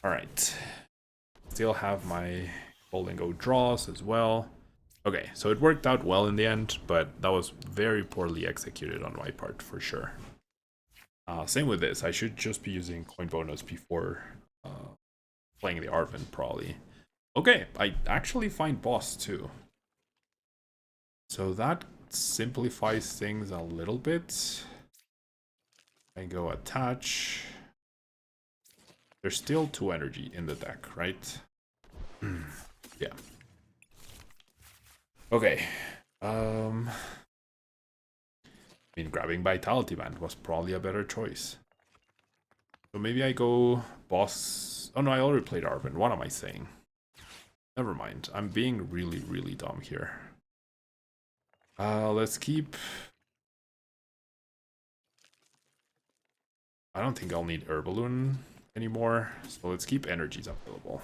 Alright. Still have my Goldengo draws as well. Okay, so it worked out well in the end, but that was very poorly executed on my part for sure. Same with this. I should just be using coin bonus before playing the Arven, probably. Okay, I actually find boss too. So that simplifies things a little bit. I go attach. There's still 2 energy in the deck, right? Yeah. Okay. I mean, grabbing Vitality Band was probably a better choice. So maybe I go boss. Oh no, I already played Arven. What am I saying? Never mind. I'm being really, really dumb here. Let's keep. I don't think I'll need Herballoon anymore. So let's keep energies available.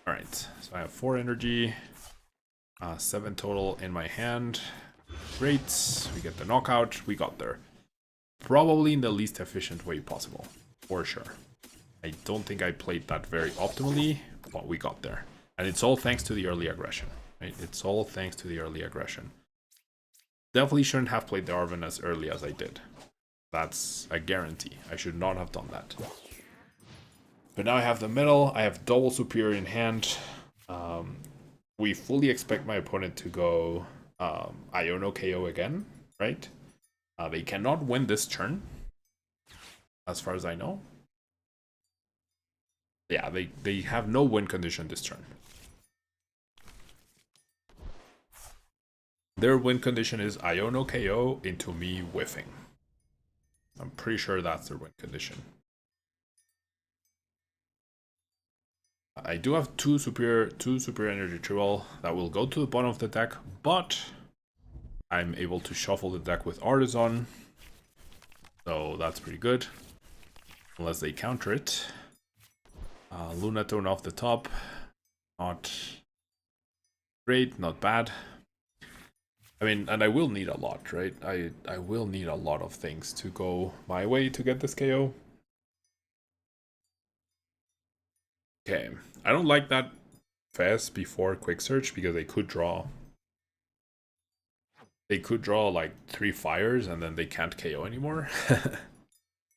Alright, so I have 4 energy, 7 total in my hand. Great, we get the knockout, we got there. Probably in the least efficient way possible, for sure. I don't think I played that very optimally, but we got there. And it's all thanks to the early aggression, right? It's all thanks to the early aggression. Definitely shouldn't have played the Arven as early as I did. That's a guarantee. I should not have done that. But now I have the middle, I have double superior in hand. We fully expect my opponent to go Iono KO again, right? They cannot win this turn, as far as I know. Yeah, they have no win condition this turn. Their win condition is Iono KO into me whiffing. I'm pretty sure that's their win condition. I do have two superior energy trill that will go to the bottom of the deck, but I'm able to shuffle the deck with Artisan, so that's pretty good. Unless they counter it. Lunatone off the top, not great, not bad. I mean, and I will need a lot, right? I will need a lot of things to go my way to get this KO. Okay, I don't like that Fez before Quick Search because they could draw like 3 fires and then they can't KO anymore.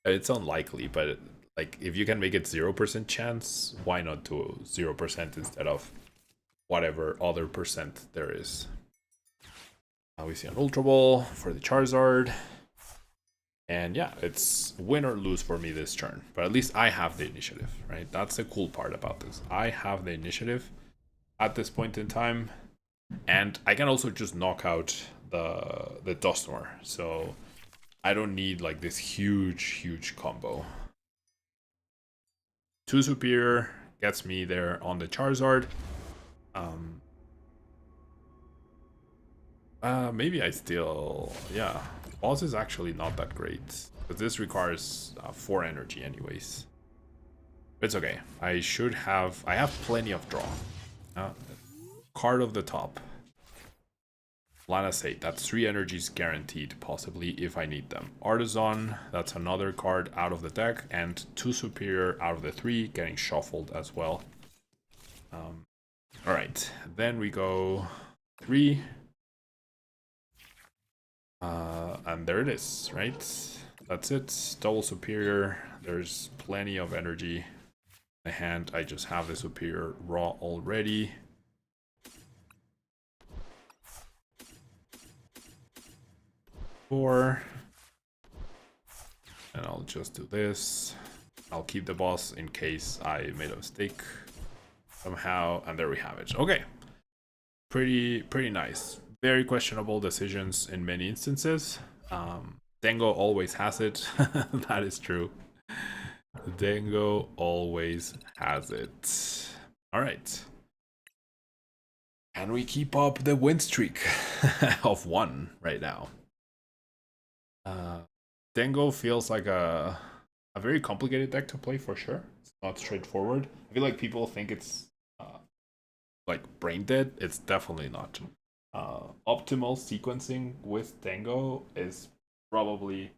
It's unlikely, but like if you can make it 0% chance, why not do 0% instead of whatever other percent there is. Now we see an Ultra Ball for the Charizard. And yeah, it's win or lose for me this turn. But at least I have the initiative, right? That's the cool part about this. I have the initiative at this point in time. And I can also just knock out the Dusknoir. So I don't need like this huge combo. 2 superior gets me there on the Charizard. Maybe I still... yeah. Boss is actually not that great, because this requires 4 energy anyways. But it's okay. I have plenty of draw. Card of the top. Lanacete, that's 3 energies guaranteed, possibly, if I need them. Artisan, that's another card out of the deck, and 2 superior out of the 3 getting shuffled as well. Alright, then we go 3. And there it is, right? That's it. Double superior. There's plenty of energy in the hand. I just have the superior raw already. Four. And I'll just do this. I'll keep the boss in case I made a mistake somehow. And there we have it. Okay. Pretty nice. Very questionable decisions in many instances. Dengo always has it. That is true. Dengo always has it. Alright. Can we keep up the win streak of 1 right now? Dengo feels like a very complicated deck to play for sure. It's not straightforward. I feel like people think it's like brain dead. It's definitely not. Optimal sequencing with Dengo is probably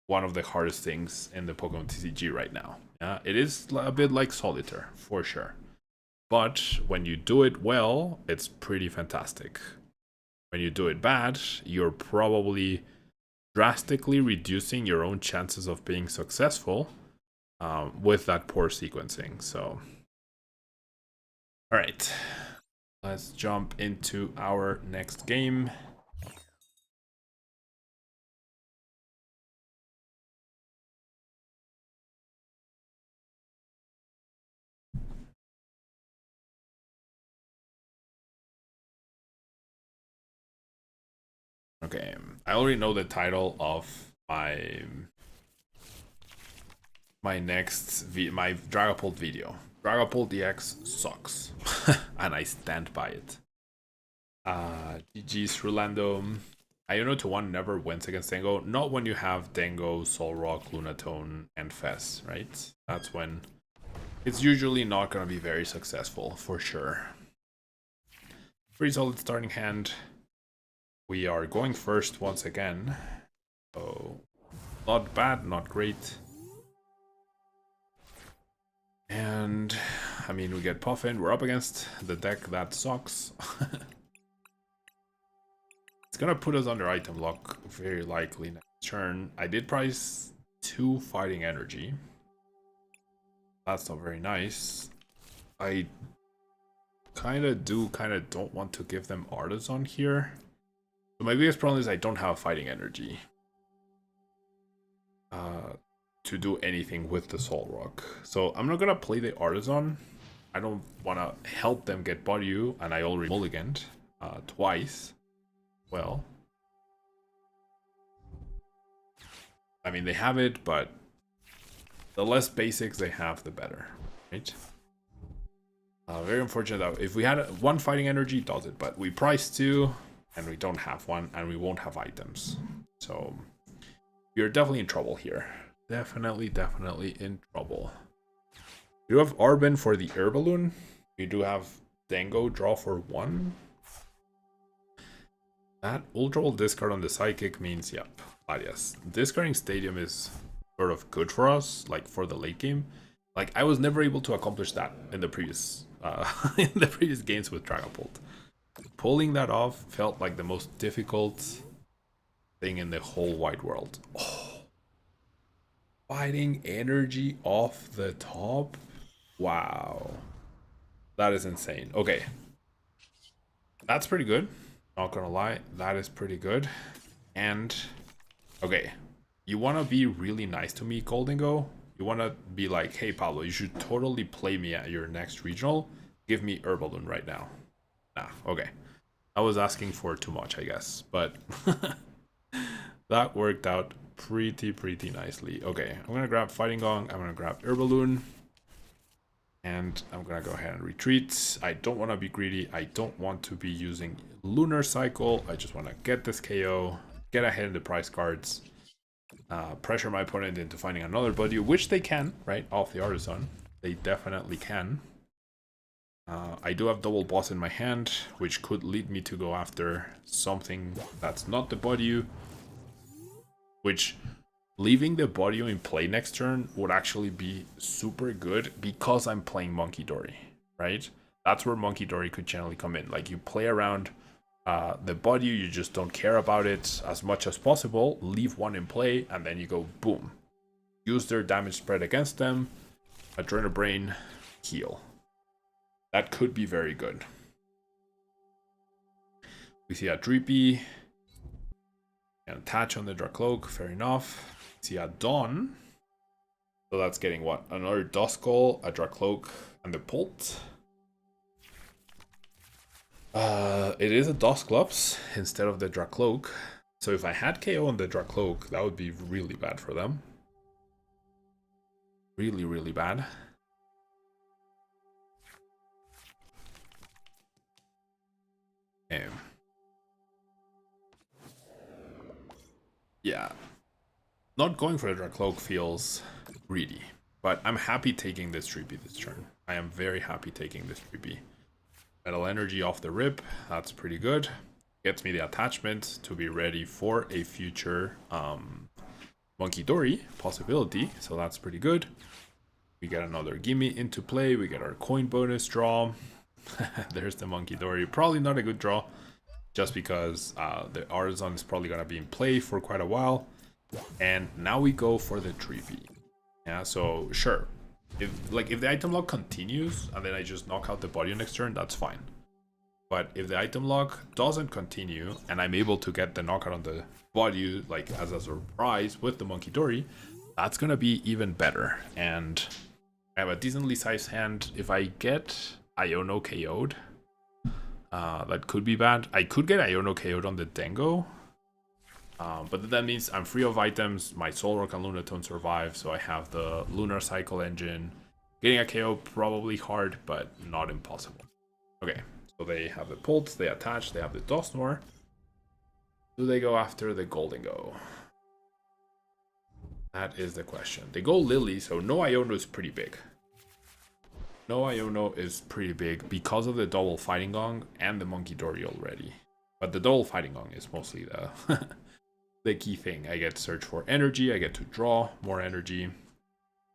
one of the hardest things in the Pokemon TCG right now. It is a bit like Solitaire, for sure. But when you do it well, it's pretty fantastic. When you do it bad, you're probably drastically reducing your own chances of being successful with that poor sequencing. So, alright. Let's jump into our next game. Okay, I already know the title of my Dragapult video. Dragapult DX sucks, and I stand by it. GG's Rolando. Iono to 1 never wins against Dengo. Not when you have Dengo, Solrock, Lunatone, and Fez, right? That's when it's usually not going to be very successful, for sure. Pretty solid starting hand. We are going first once again. So, not bad, not great. And, I mean, we get Puffin. We're up against the deck that sucks. It's gonna put us under item lock, very likely next turn. I did price 2 fighting energy. That's not very nice. I kind of don't want to give them Artisan here. So my biggest problem is I don't have fighting energy to do anything with the Soul Rock. So I'm not gonna play the Artisan. I don't want to help them get Body, and I already mulliganed twice. Well, I mean, they have it, but the less basics they have, the better, right? Very unfortunate that if we had one fighting energy, does it, but we priced 2, and we don't have one, and we won't have items. So we're definitely in trouble here. Definitely in trouble. We do have Arbin for the Air Balloon. We do have Dango draw for 1. That Ultra Ball discard on the Psychic means, yep, yes. Discarding Stadium is sort of good for us, like for the late game. Like, I was never able to accomplish that in the previous games with Dragapult. Pulling that off felt like the most difficult thing in the whole wide world. Oh. Fighting energy off the top? Wow. That is insane. Okay. That's pretty good. Not gonna lie. That is pretty good. And, okay. You want to be really nice to me, Golden Go? You want to be like, hey, Pablo, you should totally play me at your next regional. Give me Herballoon right now. Nah, okay. I was asking for too much, I guess. But that worked out pretty nicely. Okay, I'm gonna grab Fighting Gong, I'm gonna grab Herballoon, and I'm gonna go ahead and retreat. I don't want to be greedy. I don't want to be using Lunar Cycle. I just want to get this KO, get ahead in the prize cards, pressure my opponent into finding another Body, which they can, right, off the Artisan. They definitely can. I do have double boss in my hand, which could lead me to go after something that's not the Body, which leaving the Body in play next turn would actually be super good because I'm playing Monkey Dory, right? That's where Monkey Dory could generally come in. Like, you play around the Body, you just don't care about it as much as possible, leave one in play, and then you go boom. Use their damage spread against them, Adrenal Brain, heal. That could be very good. We see a Dreepy. And attach on the Dracloak, fair enough. See a Dawn. So that's getting what? Another Duskull, a Dracloak, and the Pult. It is a Dusclops instead of the Dracloak. So if I had KO on the Dracloak, that would be really bad for them. Really bad. Damn. Yeah. Not going for the Dracloak feels greedy. But I'm happy taking this Dreepy this turn. I am very happy taking this Dreepy. Metal Energy off the rip. That's pretty good. Gets me the attachment to be ready for a future Monkey Dory possibility. So that's pretty good. We get another Gimme into play. We get our coin bonus draw. There's the Monkey Dory. Probably not a good draw, just because the Artisan is probably going to be in play for quite a while. And now we go for the Dreepy. Yeah, so sure. If the item lock continues and then I just knock out the Body next turn, that's fine. But if the item lock doesn't continue and I'm able to get the knockout on the Body, like as a surprise with the Monkey Dory, that's going to be even better. And I have a decently sized hand. If I get Iono KO'd, that could be bad. I could get Iono KO'd on the Dango, but that means I'm free of items. My Soul Rock and Lunatone survive, so I have the Lunar Cycle engine. Getting a KO probably hard, but not impossible. Okay, so they have the Pulse, they attach, they have the Dusknoir. Do they go after the Golden Go? That is the question. They go Lily, so no Iono is pretty big. no Iono is pretty big because of the double fighting gong and the monkey dory already. But the double fighting gong is mostly the the key thing. I get to search for energy, I get to draw more energy.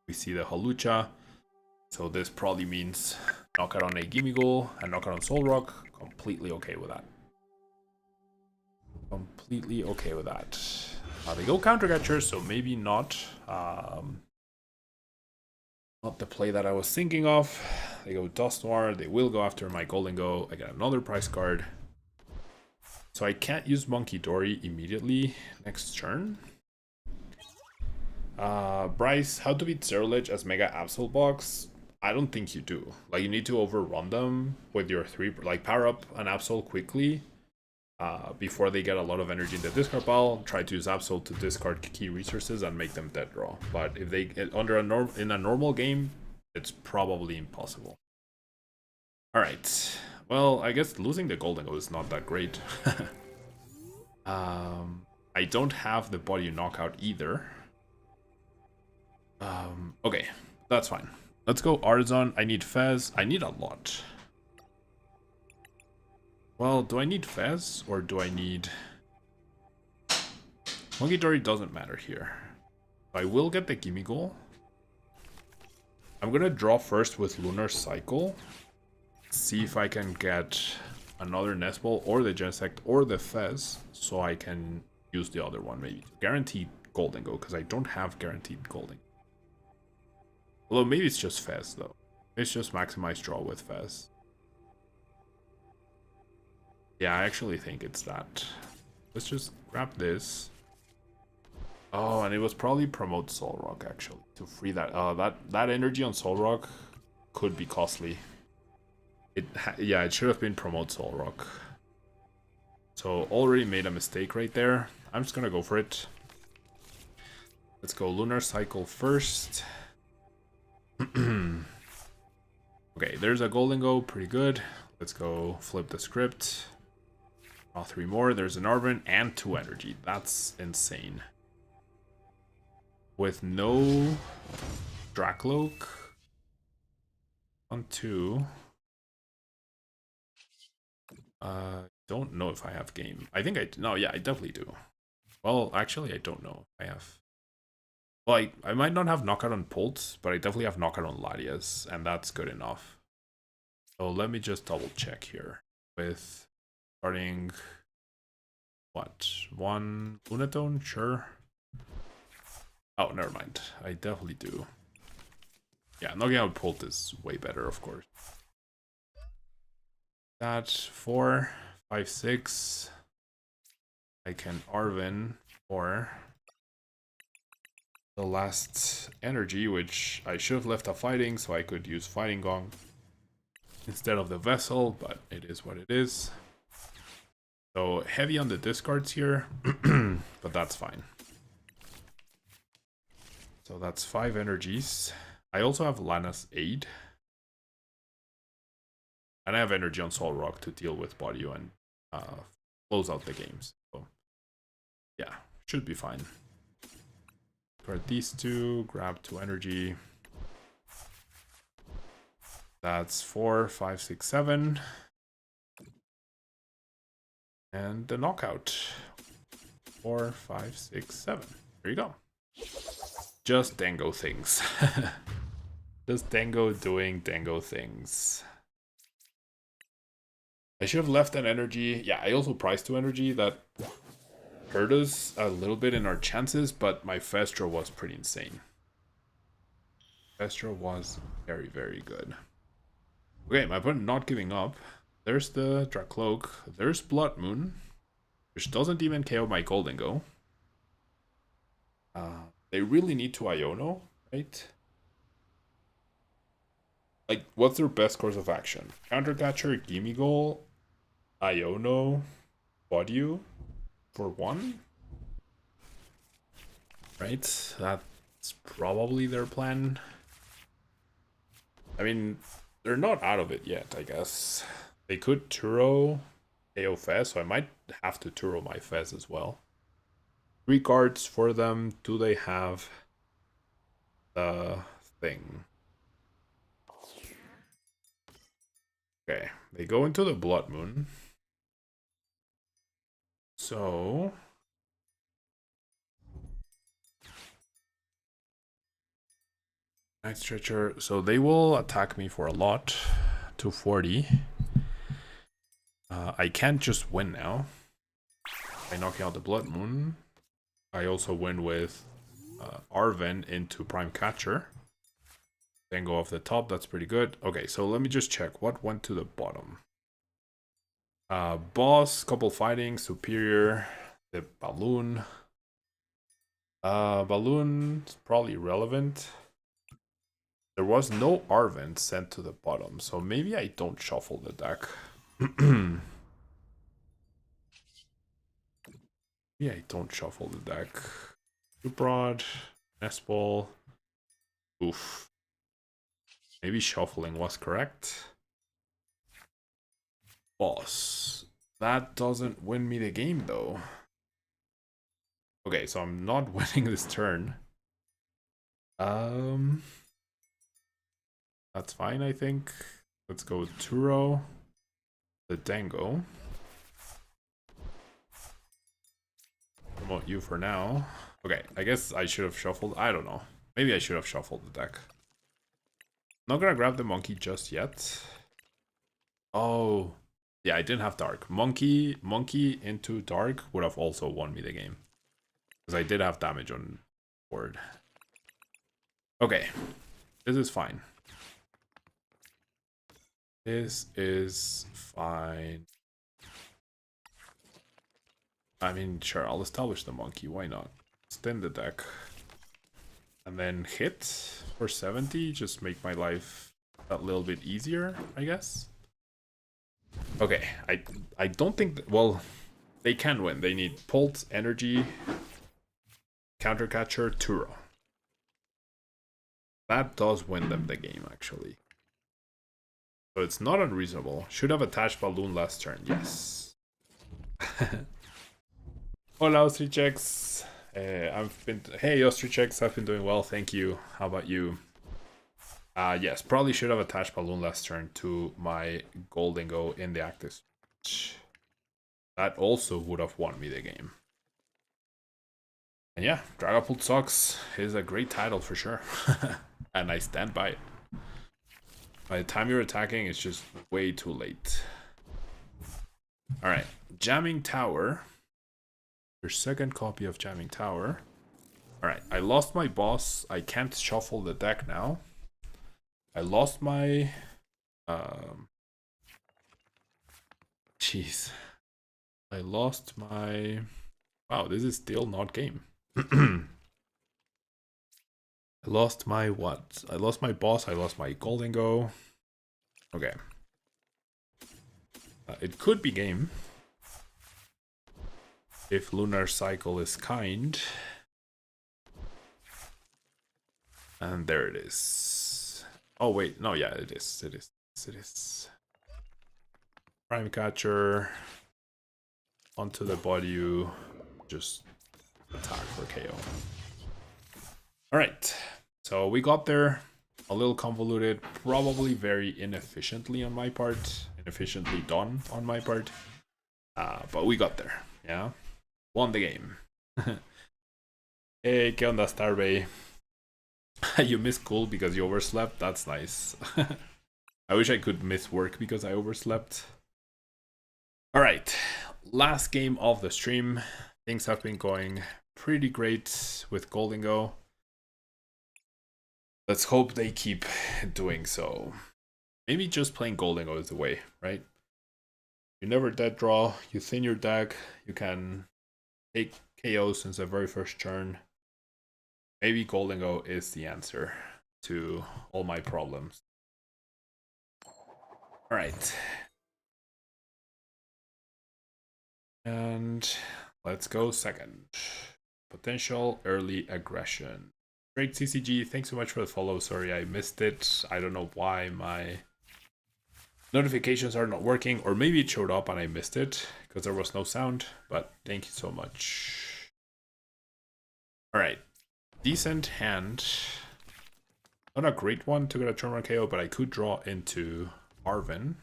We see the Halucha. So this probably means knockout on a Gimme Goal and knockout on Soul Rock. Completely okay with that. Completely okay with that. They go Counter Catcher, so maybe not. Not the play that I was thinking of. They go Dust Noir. They will go after my Golden Go. I get another prize card. So I can't use Monkey Dory immediately next turn. Bryce, how to beat Zero Ledge as Mega Absol Box? I don't think you do. Like, you need to overrun them with your 3, like power up an Absol quickly before they get a lot of energy in the discard pile. Try to use Absol to discard key resources and make them dead draw. But if they get in a normal game, it's probably impossible. All right. Well, I guess losing the Golden Go is not that great. I don't have the body knockout either. Okay, that's fine. Let's go Artisan. I need Fez. I need a lot. Well, do I need Fez or do I need... Monkey Dory doesn't matter here. I will get the Gimme Goal. I'm gonna draw first with Lunar Cycle. See if I can get another Nest Ball or the Genesect or the Fez, so I can use the other one maybe. Guaranteed Golden Go, because I don't have guaranteed Golden. Although maybe it's just Fez though. It's just maximize draw with Fez. Yeah, I actually think it's that. Let's just grab this. Oh, and it was probably promote Soul Rock actually to free that. That energy on Soul Rock could be costly. Yeah, it should have been promote Soul Rock. So already made a mistake right there. I'm just gonna go for it. Let's go Lunar Cycle first. Okay, there's a Golden Go, pretty good. Let's go flip the script. Draw 3 more. There's an Arvin and 2 energy. That's insane. With no Dracloak on 2. Don't know if I have game. I think no, yeah, I definitely do. Well, actually, I don't know if I have. Well, I might not have knockout on Pulse, but I definitely have knockout on Latias, and that's good enough. So let me just double check here with starting what? 1 Lunatone? Sure. Oh, never mind. I definitely do. Yeah, knocking out Pult is way better, of course. That 4, 5, 6. I can Arvin for the last energy, which I should have left a fighting, so I could use Fighting Gong instead of the Vessel, but it is what it is. So heavy on the discards here, but that's fine. So that's 5 energies. I also have Lana's Aid. And I have energy on Soul Rock to deal with Body and close out the games. So yeah, should be fine. Grab these 2, grab 2 energy. That's 4, 5, 6, 7. And the knockout. 4, 5, 6, 7. There you go. Just Dango things. Just Dango doing Dango things. I should have left an energy. Yeah, I also priced 2 energy. That hurt us a little bit in our chances, but my Festra was pretty insane. Festra was very, very good. Okay, my opponent not giving up. There's the Dracloak. There's Blood Moon, which doesn't even KO my Golden Go. They really need to Iono, right? Like, what's their best course of action? Counter Catcher, Gimme Goal, Iono, Bodyu for 1? Right? That's probably their plan. I mean, they're not out of it yet, I guess. They could Turo KO Fez, so I might have to Turo my Fez as well. 3 cards for them. Do they have the thing? Okay, they go into the Blood Moon. So Night Stretcher. So they will attack me for a lot. 240. I can't just win now by knocking out the Blood Moon. I also win with Arven into Prime Catcher. Then go off the top. That's pretty good. Okay, so let me just check what went to the bottom. Boss, couple fighting, Superior, the Balloon. Balloon's probably relevant. There was no Arven sent to the bottom, so maybe I don't shuffle the deck. Yeah, I don't shuffle the deck. Too broad. Nestball. Oof. Maybe shuffling was correct. Boss. That doesn't win me the game, though. Okay, so I'm not winning this turn. That's fine, I think. Let's go Turo. The Dango. Promote you for now. Okay, I guess I should have shuffled. I don't know. Maybe I should have shuffled the deck. Not gonna grab the monkey just yet. Oh, yeah, I didn't have dark. Monkey into dark would have also won me the game. Because I did have damage on board. Okay, this is fine. This is fine. I mean, sure, I'll establish the monkey. Why not? Extend the deck. And then hit for 70. Just make my life a little bit easier, I guess. Okay, I don't think... well, they can win. They need Pulse, Energy, Countercatcher, Turo. That does win them the game, actually. So it's not unreasonable. Should have attached Balloon last turn. Yes. Hola, Ostrichex. Hey, Ostrichex. I've been doing well. Thank you. How about you? Yes, probably should have attached Balloon last turn to my Goldingo in the active switch. That also would have won me the game. And yeah, Dragapult Sucks is a great title for sure. And I stand by it. By the time you're attacking, it's just way too late. Alright, Jamming Tower. Your second copy of Jamming Tower. Alright, I lost my boss. I can't shuffle the deck now. I lost my... Jeez. I lost my... Wow, this is still not game. I lost my what? I lost my boss, I lost my Goldingo. Okay. It could be game. If Lunar Cycle is kind. And there it is. Oh wait, no, yeah, it is. It is. Prime Catcher. Onto the body, just attack for KO. Alright, so we got there. A little convoluted, probably very inefficiently on my part. Inefficiently done on my part. But we got there, yeah? Won the game. Hey, ¿qué onda, Starbay? You missed school because you overslept? That's nice. I wish I could miss work because I overslept. Alright, last game of the stream. Things have been going pretty great with Goldingo. Let's hope they keep doing so. Maybe just playing Goldingo is the way, right? You never dead draw, you thin your deck, you can take KO since the very first turn. Maybe Goldingo is the answer to all my problems. Alright. And let's go second. Potential early aggression. Great CCG, thanks so much for the follow. Sorry I missed it. I don't know why my notifications are not working, or maybe it showed up and I missed it because there was no sound, but thank you so much. Alright, decent hand. Not a great one to get a turn 1 KO, but I could draw into Arven.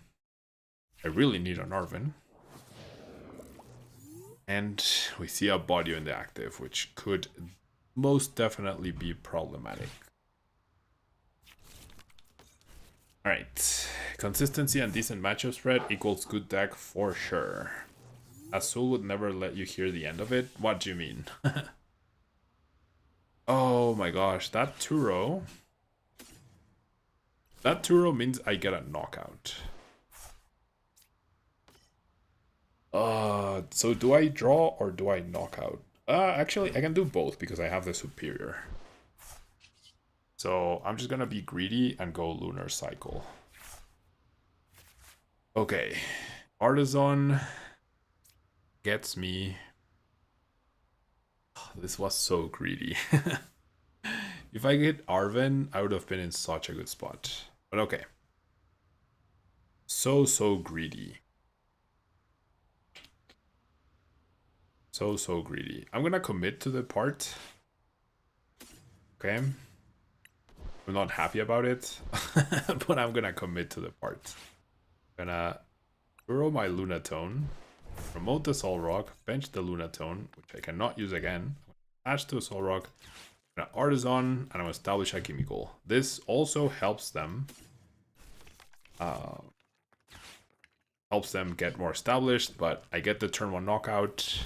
I really need an Arven. And we see a Bodio in the active, which could most definitely be problematic. Alright. Consistency and decent matchup spread equals good deck for sure. Azul would never let you hear the end of it. What do you mean? Oh my gosh, that Turo. That Turo means I get a knockout. So do I draw or do I knock out? Actually, I can do both because I have the superior. So I'm just gonna be greedy and go Lunar Cycle. Okay, Artisan gets me. This was so greedy. If I get Arven, I would have been in such a good spot. But okay. So greedy. So greedy. I'm gonna commit to the part. Okay. I'm not happy about it, but I'm gonna commit to the part. I'm gonna throw my Lunatone, promote the Soul Rock, bench the Lunatone, which I cannot use again, attach to a Soul Rock, I'm gonna Artisan, and I'm gonna establish a Chemical. This also helps them get more established, but I get the turn 1 knockout.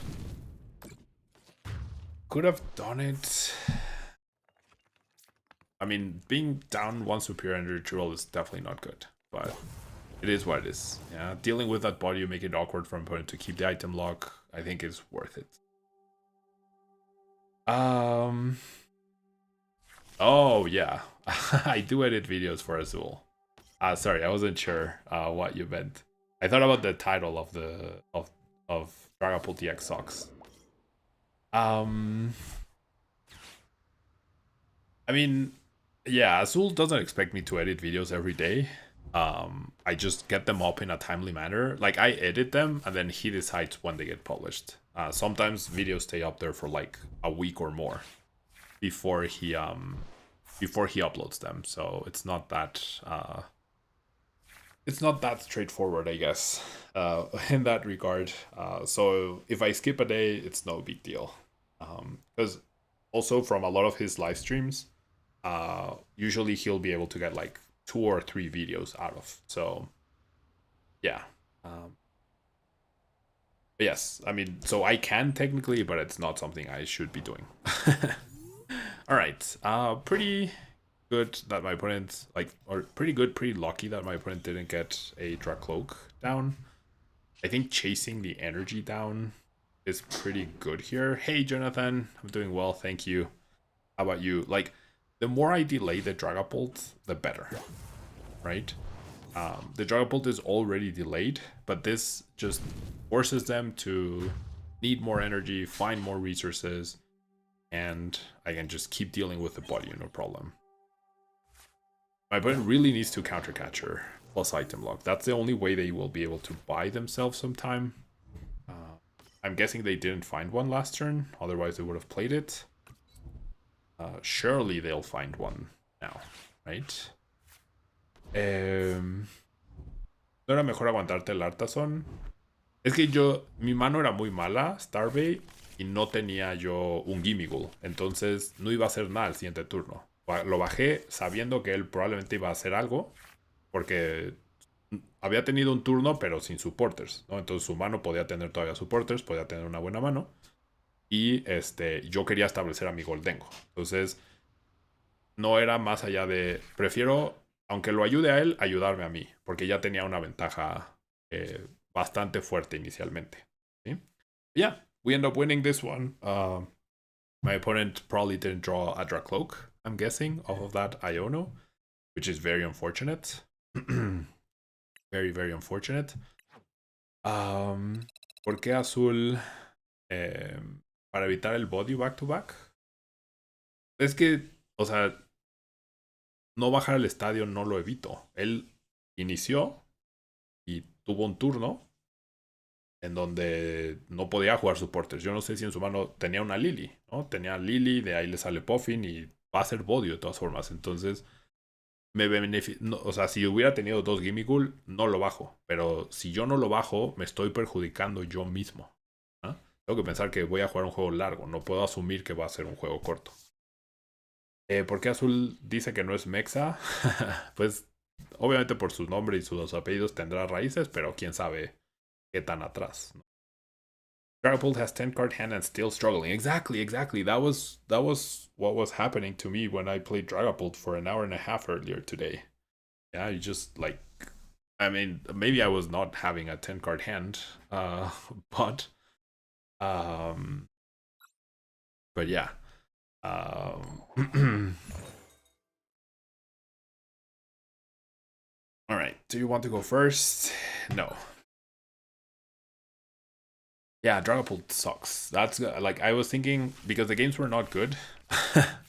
Could have done it. I mean, being down 1 superior energy roll is definitely not good, but it is what it is. Yeah, dealing with that body, you make it awkward for an opponent to keep the item lock, I think is worth it. Oh yeah, I do edit videos for Azul. Sorry, I wasn't sure what you meant. I thought about the title of the of Dragapult TX Socks. I mean, yeah, Azul doesn't expect me to edit videos every day. I just get them up in a timely manner. Like, I edit them and then he decides when they get published. Sometimes videos stay up there for like a week or more before he uploads them. So it's not that straightforward, I guess, in that regard. So if I skip a day, it's no big deal. Because also from a lot of his live streams, usually he'll be able to get like 2 or 3 videos out of. So yeah. Yes, I mean, so I can technically, but it's not something I should be doing. All right. Pretty good that my opponent, pretty lucky that my opponent didn't get a Dracloak down. I think chasing the energy down is pretty good here. Hey, Jonathan, I'm doing well, thank you. How about you? Like, the more I delay the Dragapult, the better, right? The Dragapult is already delayed, but this just forces them to need more energy, find more resources, and I can just keep dealing with the body, no problem. My opponent really needs to counter Catcher plus item lock. That's the only way they will be able to buy themselves some time. I'm guessing they didn't find one last turn, otherwise they would have played it. Surely they'll find one now, right? ¿No era mejor aguantarte el Artason? Es que mi mano era muy mala, Starbay, y no tenía yo un Gimmighoul, entonces no iba a hacer nada el siguiente turno. Lo bajé sabiendo que él probablemente iba a hacer algo, porque había tenido un turno pero sin supporters, ¿no? Entonces su mano podía tener todavía supporters, podía tener una buena mano, y yo quería establecer a mi Goldengo. Entonces no era más allá de, prefiero, aunque lo ayude a él, ayudarme a mí, porque ya tenía una ventaja bastante fuerte inicialmente. ¿Sí? Yeah, we end up winning this one. My opponent probably didn't draw a Dracloak, I'm guessing, off of that Iono, which is very unfortunate. Very, very unfortunate. ¿Por qué Azul? Para evitar el body back to back. Es que, o sea, no bajar al estadio no lo evito. Él inició y tuvo un turno en donde no podía jugar supporters. Yo no sé si en su mano tenía una Lily, ¿no? Tenía Lily, de ahí le sale Puffin y va a ser Bodio de todas formas. Entonces, o sea, si hubiera tenido 2 Gimme Ghoul, no lo bajo. Pero si yo no lo bajo, me estoy perjudicando yo mismo. ¿Ah? Tengo que pensar que voy a jugar un juego largo. No puedo asumir que va a ser un juego corto. ¿Por qué Azul dice que no es Mexa? Pues obviamente por su nombre y sus apellidos tendrá raíces, pero quién sabe qué tan atrás. Dragapult has 10 card hand and still struggling. Exactly. That was what was happening to me when I played Dragapult for an hour and a half earlier today. Yeah, you just like, I mean, maybe I was not having a 10 card hand, but um, but yeah. All right. Do you want to go first? No. Yeah, Dragapult sucks. That's like I was thinking because the games were not good.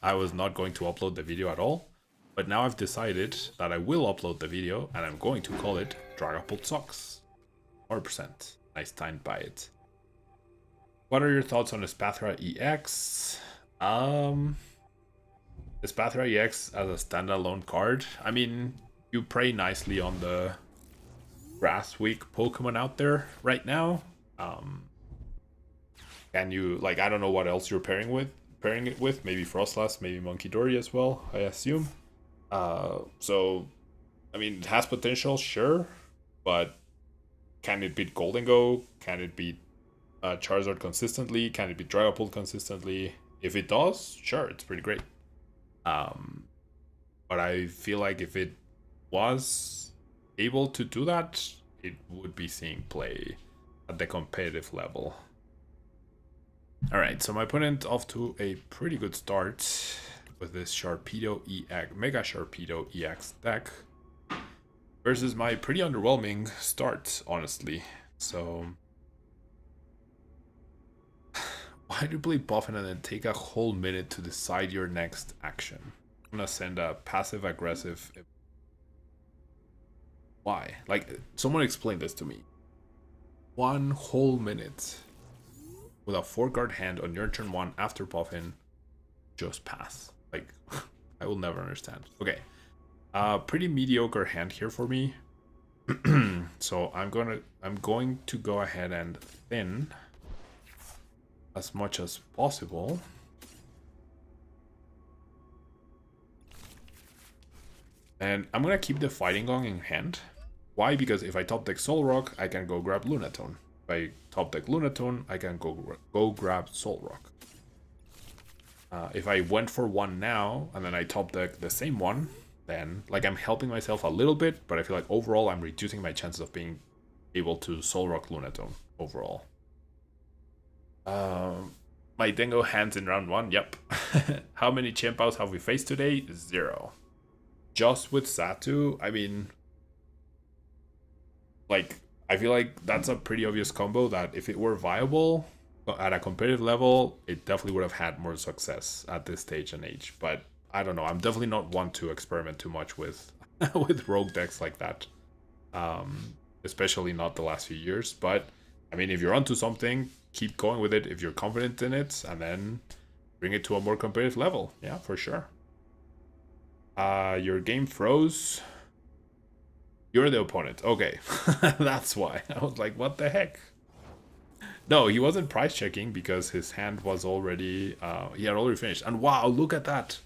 I was not going to upload the video at all. But now I've decided that I will upload the video and I'm going to call it Dragapult sucks. 100%. I stand by it. What are your thoughts on Espathra EX? Espathra EX as a standalone card. I mean, you play nicely on the grass weak Pokemon out there right now. Can you, like, I don't know what else you're pairing it with, maybe Frostlass, maybe Monkey Dory as well, I assume. So I mean, it has potential, sure, but can it beat Golden Go? Can it beat Charizard consistently? Can it beat Dragapult consistently? If it does, sure, it's pretty great. But I feel like if it was able to do that, it would be seeing play at the competitive level. Alright, so my opponent off to a pretty good start with this Sharpedo EX, Mega Sharpedo EX deck versus my pretty underwhelming start, honestly. So why do you play Buffin and then take a whole minute to decide your next action? I'm gonna send a passive aggressive. Why? Like, someone explain this to me. 1 whole minute with a 4-card hand on your turn 1 after Buffin, just pass. Like, I will never understand. Okay, pretty mediocre hand here for me. So I'm going to go ahead and thin as much as possible. And I'm gonna keep the Fighting Gong in hand. Why? Because if I top deck Solrock, I can go grab Lunatone. If I top deck Lunatone, I can go grab Solrock. If I went for one now, and then I top deck the same one, then, like, I'm helping myself a little bit, but I feel like overall I'm reducing my chances of being able to Solrock Lunatone overall. My Dingo hands in round 1, yep. How many Chimpaos have we faced today? 0. Just with Satu, I mean, like, I feel like that's a pretty obvious combo that if it were viable at a competitive level, it definitely would have had more success at this stage and age. But I don't know, I'm definitely not one to experiment too much with with rogue decks like that, especially not the last few years. But I mean, if you're onto something, keep going with it if you're confident in it, and then bring it to a more competitive level. Yeah, for sure. Your game froze. You're the opponent. Okay, that's why. I was like, what the heck? No, he wasn't price checking because his hand was already, he had already finished. And wow, look at that.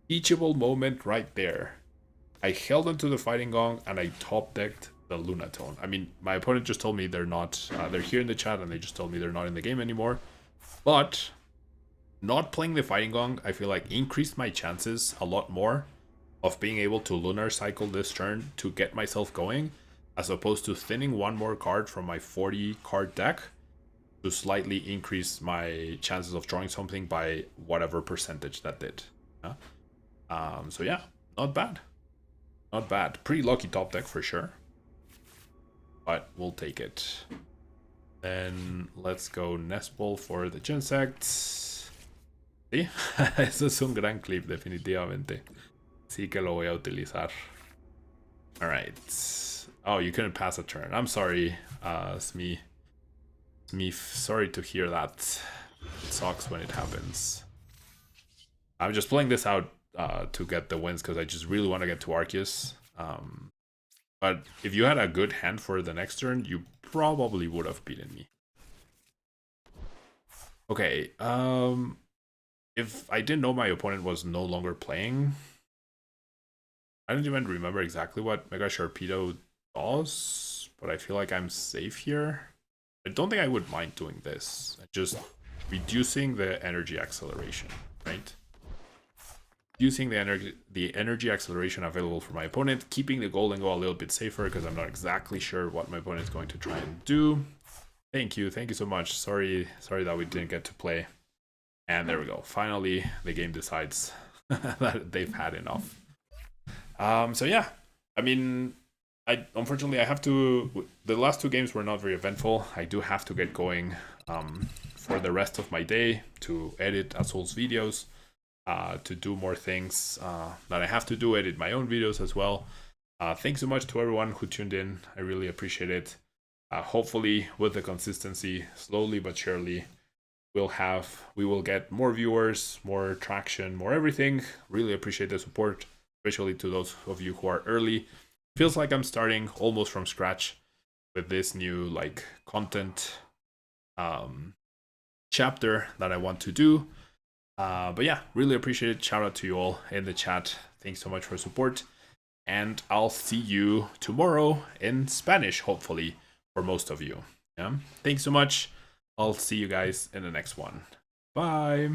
Teachable moment right there. I held onto the Fighting Gong and I top decked the Lunatone. I mean, my opponent just told me they're not, they're here in the chat and they just told me they're not in the game anymore. But not playing the Fighting Gong, I feel like increased my chances a lot more of being able to Lunar Cycle this turn to get myself going, as opposed to thinning one more card from my 40 card deck to slightly increase my chances of drawing something by whatever percentage that did. Yeah? So yeah, not bad. Not bad. Pretty lucky top deck for sure. But we'll take it. Then let's go Nestball for the Genesect. Sí, eso es un gran clip, definitivamente. Sí que lo voy a utilizar. Alright. Oh, you couldn't pass a turn. I'm sorry, Smee. Smee, sorry to hear that. It sucks when it happens. I'm just playing this out to get the wins because I just really want to get to Arceus. But if you had a good hand for the next turn, you probably would have beaten me. Okay, if I didn't know my opponent was no longer playing, I don't even remember exactly what Mega Sharpedo does, but I feel like I'm safe here. I don't think I would mind doing this. Just reducing the energy acceleration, right? Using the energy acceleration available for my opponent, keeping the golden go a little bit safer because I'm not exactly sure what my opponent is going to try and do. Thank you so much. Sorry that we didn't get to play. And there we go. Finally, the game decides that they've had enough. So yeah, I mean, unfortunately I have to. The last two games were not very eventful. I do have to get going for the rest of my day to edit Azul's videos. To do more things that I have to do, edit my own videos as well. Thanks so much to everyone who tuned in. I really appreciate it. Hopefully, with the consistency, slowly but surely, we will get more viewers, more traction, more everything. Really appreciate the support, especially to those of you who are early. Feels like I'm starting almost from scratch with this new like content chapter that I want to do. But yeah, really appreciate it. Shout out to you all in the chat. Thanks so much for support. And I'll see you tomorrow in Spanish, hopefully, for most of you. Yeah. Thanks so much. I'll see you guys in the next one. Bye.